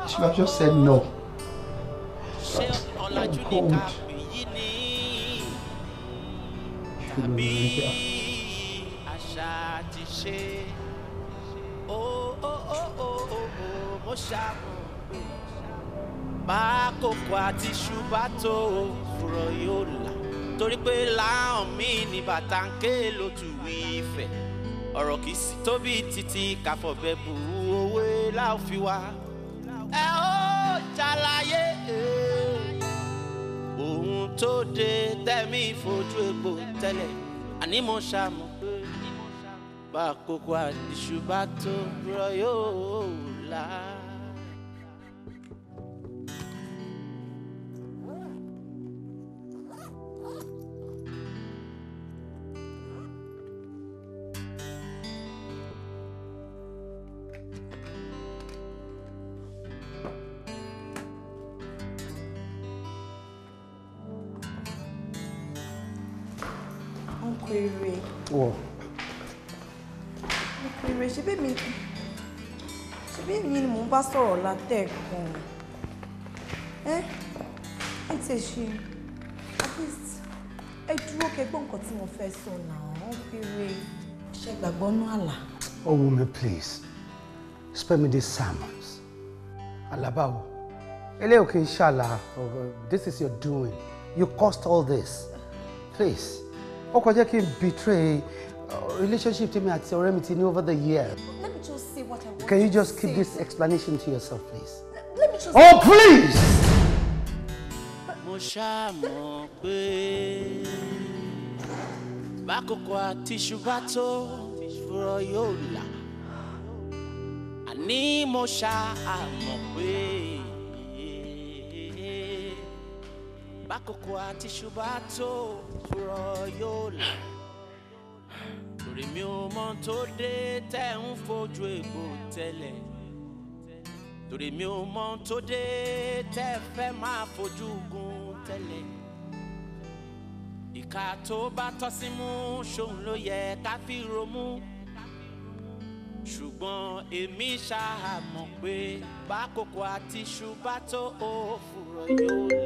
She should have just said no. I'm cold. tàbí àṣà ti ṣe mo ṣàmọ̀ pé bákòókò àti ṣùgbọ́n tó fúrọ̀ yóò là torí pé láhàn mí ní bàtà ń ké lótú Ifẹ̀ ọ̀rọ̀ kì í sì tóbi títí káfọ̀bẹ́ bu owó láò fi wá ẹ ó ṣàlàyé ohun tó dé tẹ̀mí fojú egbò tẹ́lẹ̀ àní mo ṣàmọ̀ pé bákòókò àti ṣùgbọ́n tó fúrọ̀ yóò là. Whoa. Ṣé bí mi ni mò ń bá sọ̀rọ̀ látẹ̀kùn ẹ́ ti ṣe at least ẹ dúró kẹgbọ́n nǹkan tí mo fẹ́ sọ náà wọ́n kéré ṣe gbàgbọ́ ní àlà. Oh woman, please spare me these sermons. Alabawo, eléyìí kì í ṣàlà. This is your doing. You caused all this. Please. Ó kọjá kí n betray relationship tí mi àti ọ̀rẹ́ mi ti ní over the years. Let me just say what I want. Can you just keep this explanation to yourself, please? Let me just. Oh, please! Mo ṣàmọ̀ pé bákòókò àti ṣùgbọ́n tó fúrọ̀ yóò là. Àní mo ṣàmọ̀ pé bákòókò àti ṣùgbọ́n tó fúrọ̀ yóò là. Torí mi ò mọ̀ tó dé tẹ̀ ń fojú egbò tẹ́lẹ̀. Torí mi ò mọ̀ tó dé tẹ́ fẹ́ máa fojú gun tẹ́lẹ̀. Ìka tó bá tọ́ sí mú ṣòun ló yẹ ká fi romú. Ṣùgbọ́n èmi ṣàmọ̀ pé bákòókò àti ṣùgbọ́n tó fúrọ̀ yóò là.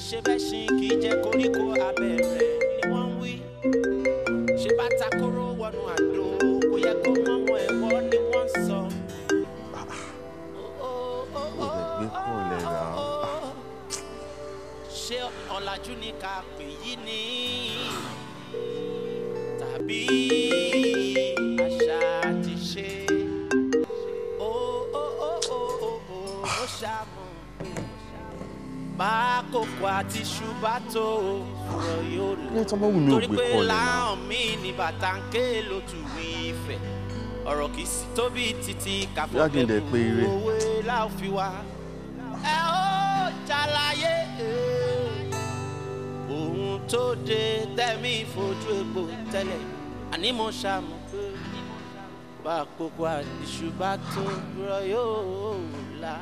Ṣé bẹ́ẹ̀ ṣì kì í jẹ́ koríko abẹ́rẹ́ ni wọ́n ń wí. Ṣé bàtà kóró wọnú àdó kò yẹ kó mọ́mọ́ ẹ̀wọ́ ni wọ́n sọ. Ṣé ọ̀làjú ni ká pè yí ni tàbí àṣà ti ṣe ó ṣàmọ̀ bákòókò àti ṣùgbọ́n tó fúrọ̀ yóò lọ torí pé láhàn mí ní bàtà ń ké lótú Ifẹ̀ ọ̀rọ̀ kì í sì tóbi títí káfọ́bẹ́ bu owó láò fi wá ẹ ó ṣàlàyé ohun tó dé tẹ̀mí fojú egbò tẹ́lẹ̀ àní mo ṣàmọ̀ pé bákòókò àti ṣùgbọ́n tó fúrọ̀ yóò là.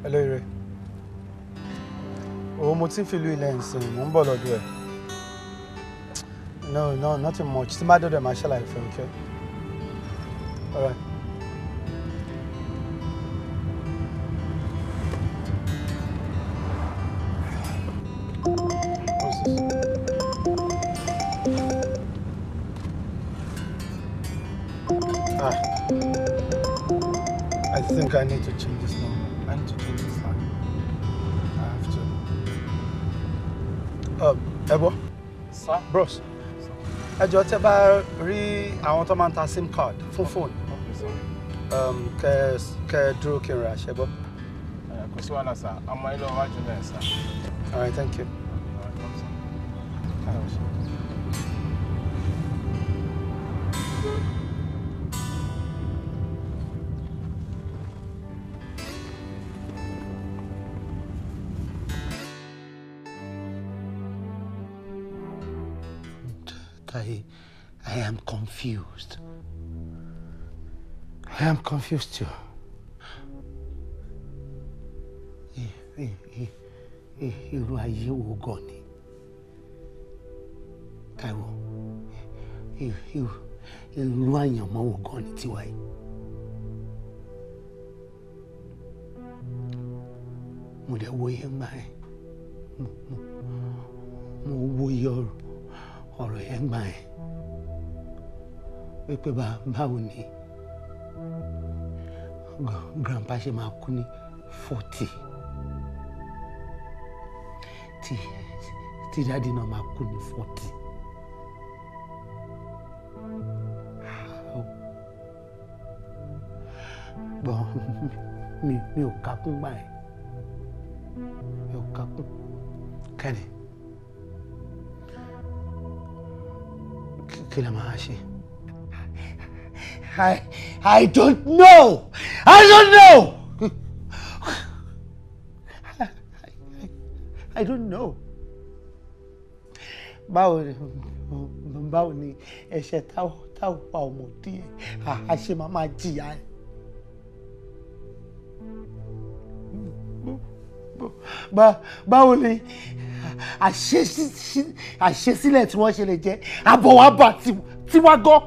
Hello, Ire. Oh, mo ti ń fi ìlú ilẹ̀ ǹsìn, mo ń bọ̀ lọ́dọ̀ ẹ̀. No, nothing much. Tí n bá dọ̀dọ̀ ẹ̀ máa ṣàlàyé fún mi, okay? All right. What's this? I think I need to change this number. I need to change this line. I have to. Ebo? Sir? Bros. Ẹ jọ̀ọ́ tẹ́ bá rí àwọn tó máa ń ta SIM card fún fóònù. Kẹ́ dúró kí n ra ṣe bọ́. Kò sí wàhálà sir, àmọ́ ilé ọwájú náà sir. All right, thank you. I am confused. I am confused too. Irú ayé wo gan ni? Káíwọ́, irú àyànmọ́ wo gan ni tiwa yìí? Mo dẹ̀ wo yẹn gbà ẹ́. Mo wo iye ọ̀rọ̀ yẹn gbà ẹ́. Wípé báwo ni grandpa ṣe máa kú ní 40 tí dáàdì náà máa kú ní 40. Gbọ́n mi ò kákún gbà ẹ́. Mi ò kákún. Kẹ́ni, kí la máa ṣe? I don't know. I don't know. I don't know. Báwo ni ẹ̀ṣẹ̀ táwọn pa ọmọdé ẹ̀ àṣẹ máa jìyà ẹ̀. Báwo ni àṣesílẹ̀ tí wọ́n ṣe lè jẹ́ àbọ̀wábà tí wá gọ́.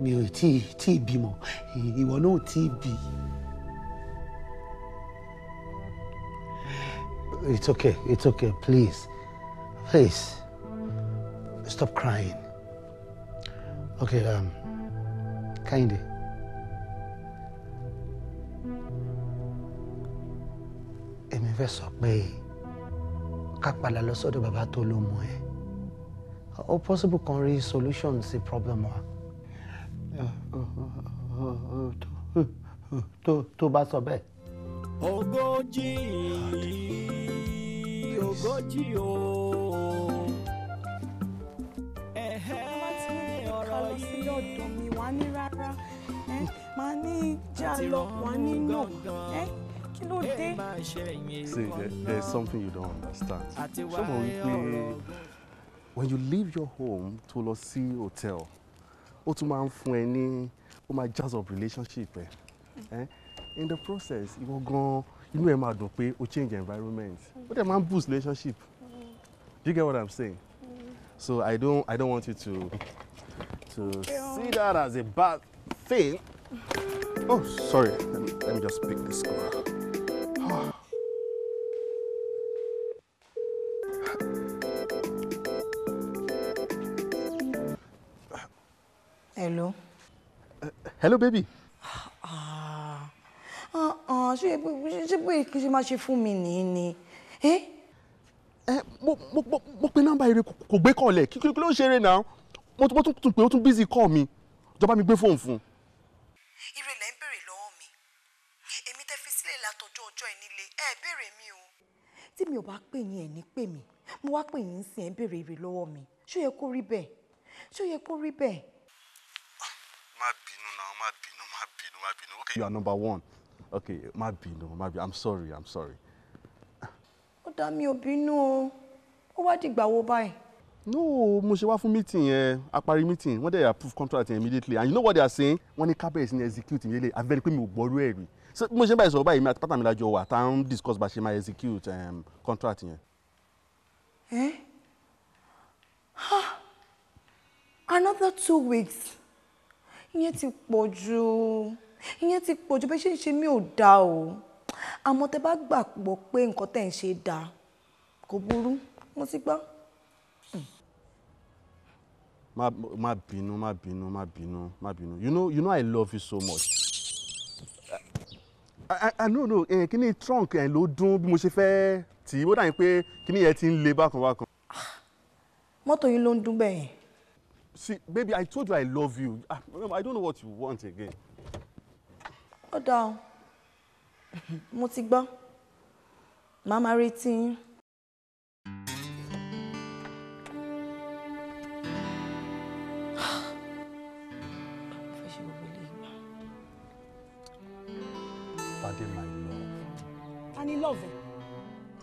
Mi ò tí bímọ, ìwọ náà ò tí bí. It's okay, please. Stop crying. Okay, Kẹ́hìndé. Èmi fẹ́ sọ pé ká padà lọ sọ́dọ̀ bàbá tó ló mọ̀ ẹ́. Ó possible kan rí solution sí problem wa. Tó bá sọ bẹ́ẹ̀. Ogoji o. Ọ̀rọ̀ yìí ọ̀dọ̀ mi wá ní rárá. Màá ní já lọ wá nínú. Kí ló dé? See, there's something you don't understand. Someone wípé when you leave your home to lọ sí hotel, ó tún máa ń fún ẹ ní, ó máa jazz up relationship ẹ. In the process, ìwọ gan inú ẹ máa dùn pé o change environment. Ó dẹ̀ máa ń boost relationship. Do you get what I'm saying? So I don't want you to see that as a bad thing. Oh, sorry. Let me just pick this call. Hello. Hello, baby. Ṣé bóyá kí ṣe máa ṣe fún mi nìyí ni? Mo pe nọ́mbà ire kò gbé kọ́ọ̀lẹ̀ kí ló ń ṣeré náà? Mo tún pé ó tún busy call mi. Jọba mi gbé fóònù fún. Ire lẹ ń béèrè lọ́wọ́ mi. Èmi tẹ́ fi sílẹ̀ látọjọ́ ọjọ́ ẹ nílé. Ẹ béèrè mi o. Tí mi ò bá pè yín ẹ̀ ní pè mí. Mo wá pè yín sí ẹ̀ ń béèrè ire lọ́wọ́ mi. Ṣó yẹ kó rí bẹ́ẹ̀? Má bínú now, má bínú. Okay, you are number one. Okay, má bínú. I'm sorry. Ó dá mi ò bínú o. Ó wá dìgbà wo báyìí? No, mo ṣe wá fún meeting yẹn, a parí meeting, wọ́n dẹ̀ approve contract immediately. And you know what they are saying? Wọ́n ní kábẹ̀rẹ̀ sí ní execute immediately. Àfẹ́rí pé mi ò gbọ́rú ẹ̀ rí. So mo ṣe báyìí sọ̀rọ̀ báyìí mi àti pátá mi lájọ wà tá à ń discuss bá ṣe máa execute contract yẹn. Another 2 weeks. Ìyẹn ti pọ̀ jù bẹ́ẹ̀ ṣe ń ṣe mí ò dáa o. Àmọ́ tẹ́ bá gbàgbọ́ pé nǹkan tẹ́ ń ṣe dáa kò burú, mo ti gbọ́. Má bínú. You know I love you so much. I know kíní trunk ẹ̀ ló dún bí mo ṣe fẹ́ tì í. Ó dà ní pé kíní yẹn ti ń le bákan. Mọ́tò yín ló ń dún bẹ́ẹ̀. See, baby, I told you I love you. I don't know what you want again. Ó dáa o. Mo ti gbọ́. Màá máa retí yín. Pardon my love. A ní love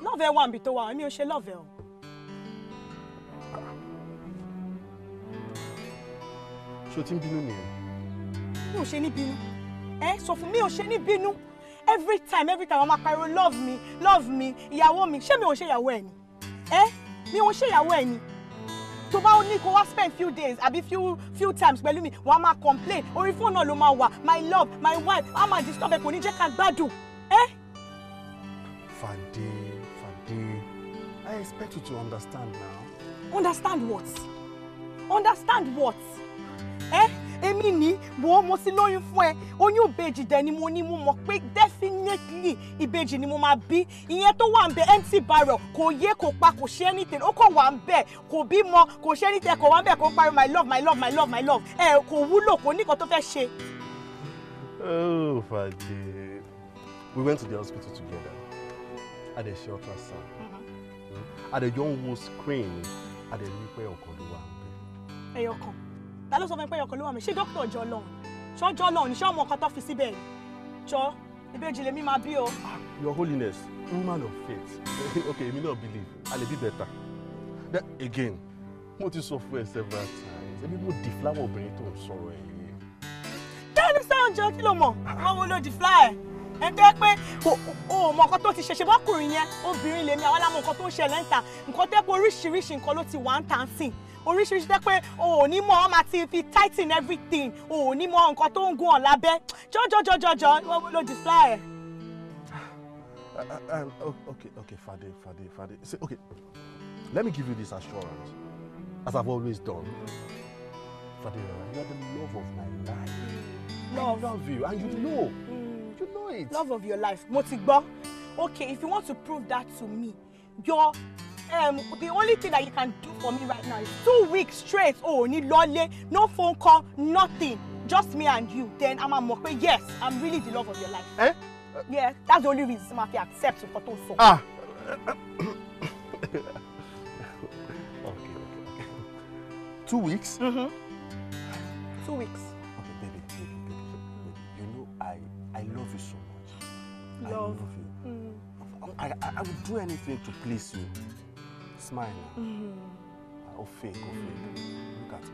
Love ẹ wà níbi tó wà, èmi ò ṣe love ẹ o. Ṣé o ti ń bínú nìyẹn? Mi ò ṣe ní bínú. Sọ fún mi ò ṣe ní bínú. Every time I'm a pariwo love me, ìyàwó mi. Ṣé mi ò ṣe ìyàwó ẹ ni? Mi ò ṣe ìyàwó ẹ ni. Tó bá ní kó wá spend few days àbí few times pẹ̀lú mi, wọ́n á máa complain. Orí fóònù náà ló máa wà. My love, my wife, wọ́n á máa disturb ẹ kò ní jẹ́ ká gbádùn. Fade, I expect you to understand now. Understand what? Understand what? Èmi ni mo sì lóyún fún ẹ. Oyún ìbejì dẹ̀ ni mo ní mo mọ̀ pé definitely ìbejì ni mo máa bí. Ìyẹn tó wà ńbẹ̀ empty barrel kò yé kò pa kò ṣe anything. Ó kàn wà ńbẹ̀ kò bímọ kò ṣe anything kò wà ńbẹ̀ kò ń pariwo my love. Kò wúlò kò ní nǹkan tó fẹ́ ṣe. Oh, Fade. We went to the hospital together. At the shelter sound. At the young wo screen. At the nípẹ́ ọkàn ló wà ńbẹ̀. Ẹyọkan. Ta ló sọ fún mi pé ẹyọkan ló wà mí? Ṣé dókítà ọjọ́ lọ́hùn? Ṣọ́jọ́ lọ́hùn ni ṣé ọmọ kan tó fi síbẹ̀ ni? Jọ, ìbejì lèmi máa bí o. Your Holiness, woman of faith. Okay, èmi náà believe. I'll be better. Then again, mo ti sọ fún ẹ several times. Èmi mo di flower obìnrin tó ń sọ̀rọ̀ ẹ̀ yìí. Tẹ́lẹ̀ sáà jọ kí ló mọ̀? Wọ́n wo ló di flower? Ẹ tẹ́ pé o mọ nǹkan tó ti ṣe bọ́kùnrin yẹn obìnrin lèmi àwọn alámọ̀ nǹkan tó ń ṣẹlẹ̀ ń ta nǹkan tẹ́ pé oríṣiríṣi nǹkan ló ti wà ń tà ń sìn oríṣiríṣi tẹ́ pé o ò ní mọ̀ ọ́ máa ti fi tighten everything o ò ní mọ̀ nǹkan tó ń gún ọ̀ lábẹ́ jọjọjọjọjọ ló di fly ẹ̀. Okay, Fade. Say, okay, let me give you this assurance, as I've always done. Fade, you are the love of my life. Love. I love you, and you know. You know it. Love of your life. Mo ti gbọ́. Okay, if you want to prove that to me, you're the only thing that you can do for me right now is 2 weeks straight. Oh, ní lọ́lé, no phone call, nothing. Just me and you. Then I'm mọ̀ pé yes, I'm really the love of your life. Yeah, that's the only reason I can accept nǹkan tó sọ. Okay. 2 weeks? 2 weeks. Okay, baby. You know I love you so much. Love. I love you. I would do anything to please you. Smile. Oh, fake. Look at me.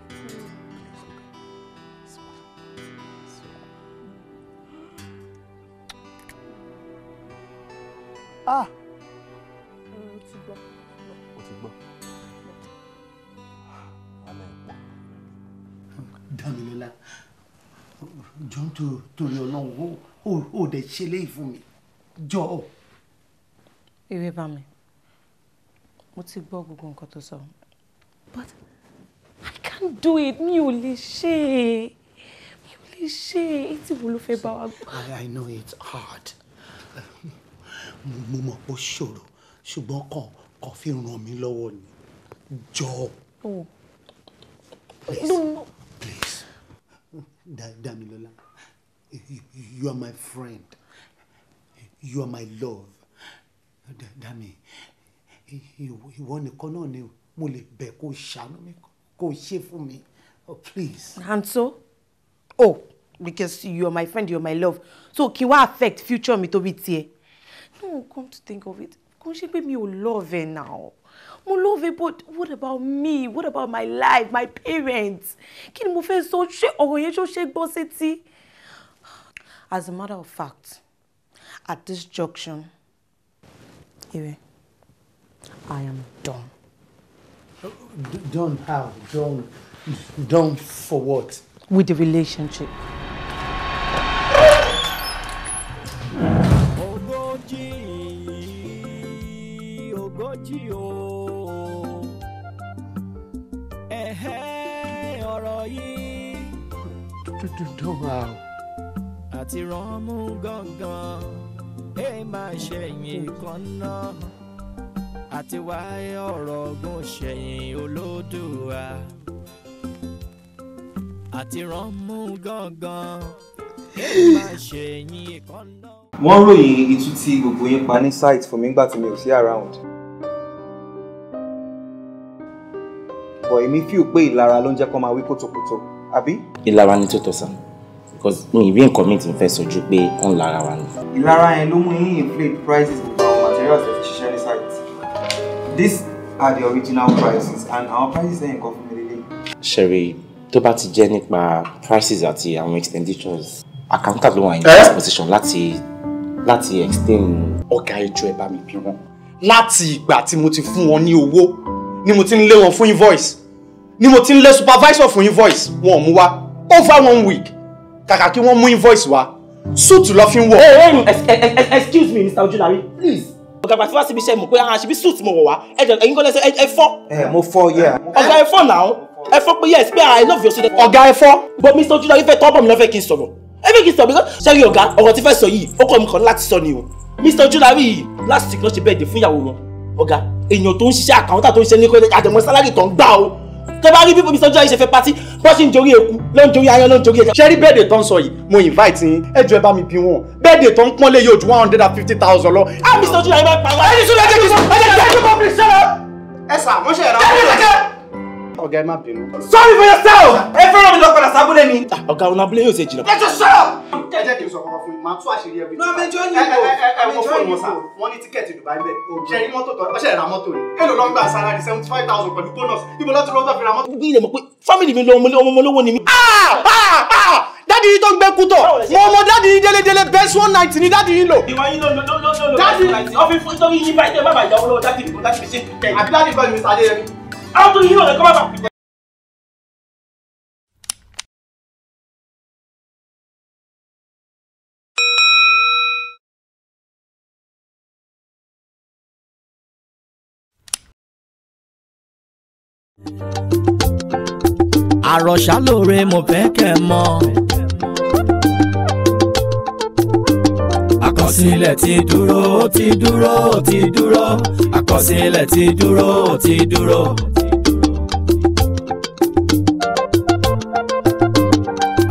Please, look at me. Smile. Damilola, jọ̀ọ́ torí Ọlọ́run ó dẹ̀ ṣe léyìí fún mi. Jọ̀ọ́. Ìwé bá mi. Mo ti gbọ́ gbogbo nǹkan tó sọ. But I can't do it. Mi ò lè ṣe. Etí wo ló fẹ́ bá wa gbọ́? I know it's hard. Mo mọ̀ pé ó ṣòro, ṣùgbọ́n kò fi ràn mí lọ́wọ́ ni. Jọ̀ọ́. Oh. Please. No. Please. Damilola, you are my friend. You are my love. Dami, ìwọ nìkan náà ni mo lè bẹ̀ kó ṣàánú mi, kó ṣe fún mi. Oh, please. And so? Oh, because you are my friend, you are my love. So kí wá affect future mi tó bí tiẹ̀? No, come to think of it. Kò ṣe pé mi ò love her now. Mo love her, but what about me? What about my life, my parents? Kí ni mo fẹ́ sọ? Ṣé ọ̀rọ̀ yẹn ṣe gbọ́ sétí? As a matter of fact, at this junction, Iwe, I am done. Done how? Done for what? With the relationship. Ogoji o. Ọ̀rọ̀ yìí. Done how? Àti ránmú gangan. Máa ṣẹ̀yìn kan náà àti wáyé ọ̀rọ̀ ọ̀gùn ṣẹ̀yìn Olódùà àti ránmú gangan máa ṣẹ̀yìn kan náà. Wọ́n ròyìn itú tí gbogbo yín pa ní site fún mi nígbà tí mi ò sí around. But èmi feel pé ìlara ló ń jẹ́ kó máa wí kòtòkòtò, àbí? Ìlara ni tó tọ́ sá. Because mi ìwé nǹkan mi ti fẹ́ sojú pé ó ń lára wa ni. Ìlara yẹn ló mú yín inflate prices gbogbo àwọn materials ẹ̀ fi ṣiṣẹ́ ní site. These are the original prices and our prices ain't come from the Sherry, tó bá ti jẹ́ nípa prices àti àwọn expenditures, accountant ló wà in this position láti extend. Ọ̀gá ẹjọ́ ẹ bá mi bí wọn. Láti ìgbà tí mo ti fún wọn ní owó ni mo ti ń lé wọn fún invoice. Ni mo ti ń lé supervisor fún invoice. Wọn ò mú wá over 1 week. Kàkà kí wọ́n mú invoice wá. Suit ló fi ń wọ̀. Excuse me, Mr. Ojulari, please. Ọ̀gá bàtí wá síbi iṣẹ́ mọ̀ pé ṣe bí suit mo wọ̀ wá. Ẹ̀yin kọ́ lẹ́sẹ̀ ẹ fọ́. Mo fọ́, yeah. Ọ̀gá ẹ fọ́ now. Ẹ fọ́ pé yes, pé I love your student. Ọ̀gá ẹ fọ́. But Mr. Ojulari fẹ́ tọ́ bọ̀ mi lọ́fẹ́ kí n sọ̀rọ̀. Ẹ fẹ́ kí n sọ̀rọ̀ because ṣẹ́rí ọ̀gá ọ̀rọ̀ tí fẹ́ sọ yìí ó kọ́ mi kàn láti sọ ni o. Mr. Ojulari yìí last week ló ṣe birthday fún ìyàwó wọn. Ọ̀gá èèyàn tó ń ṣiṣẹ́ àkàwọ́tà tó ń ṣe ní kọ́lé àjẹmọ́ sálárì tó ń gbà o. Tó bá rí bí Mr. Ojulari ṣe fẹ́ pátí bó ṣe ń jorí eku ló ń jorí ayán ló ń jorí ẹja. Ṣẹ́rí birthday tó ń sọ yìí mo invite yín ẹjọ́ ẹ bá mi bí wọn. Birthday tó ń pọ́nlé yóò ju 150,000 lọ. Mr. Ojulari máa pa wá. Ẹni sún lẹ́jẹ̀ kí sọ ẹ sà wọ́n ṣe ẹ̀rọ ọ̀gá ẹ má bínú. Sorry for yourself. Ẹ fẹ́ràn mi lọ padà sábúlé ni. Ọ̀gá ọ̀nà abúlé yóò ṣe jìnnà. Ẹ jọ sọ̀rọ̀. Ẹ jẹ́ kí n sọ kọ́kọ́ fún yín máa tú àṣírí ẹbí. No, I'm enjoying you. Wọ́n fóònù wọn sá wọ́n ní tíkẹ́ẹ̀tì Dubai bẹ́ẹ̀. Ṣé rí mọ́tò tọ́ ọṣẹ́ ìra mọ́tò rẹ̀? Èlò ló ń gbà sálárì 75,000 pẹ̀lú bónus. Ibo lọ́tí lọ́tọ̀ fi ra mọ́tò. Bí ilẹ̀ mọ̀ pé fámìlì mi lọ ọmọ olówó ni mi. Dádì yìí tó ń gbé kútọ̀. Mo mọ dádì yìí délédélé best 190 ni dádì yìí lò. Ìwà yín lò. Dádì ọ̀fìn fún nítorí yín báyìí tẹ́ bá bàjẹ́ owó lọ́wọ́ dádì mi kò dádì mi ṣe kẹ́yìn. Àbí dádì kọ́ ni Mr. Adéyẹmí. Àwọn tó yín lò rẹ̀ kọ́ bá bà. Àròṣà lóore mo fẹ́ kẹ́ mọ̀. Àkọsílẹ̀ ti dúró ti dúró ti dúró. Àkọsílẹ̀ ti dúró ti dúró.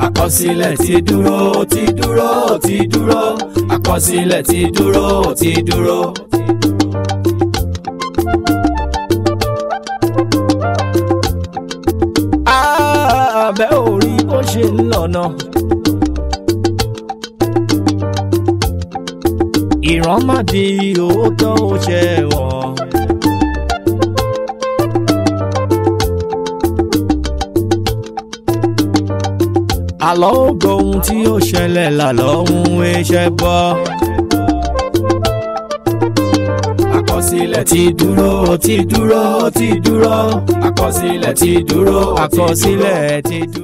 Àkọsílẹ̀ ti dúró ti dúró ti dúró. Àkọsílẹ̀ ti dúró ti dúró. Abẹ́ orí bó ṣe ń lọ́nà. Ìran má di òótọ́ ó ṣe wọ̀n. Àlọ́ ògo ohun tí ó ṣẹlẹ̀ lálọ́ ohun ẹ̀ṣẹ̀ bọ́. Àkọsílẹ̀ ti dúró ti dúró ti dúró. Àkọsílẹ̀ ti dúró àkọsílẹ̀ ti dúró.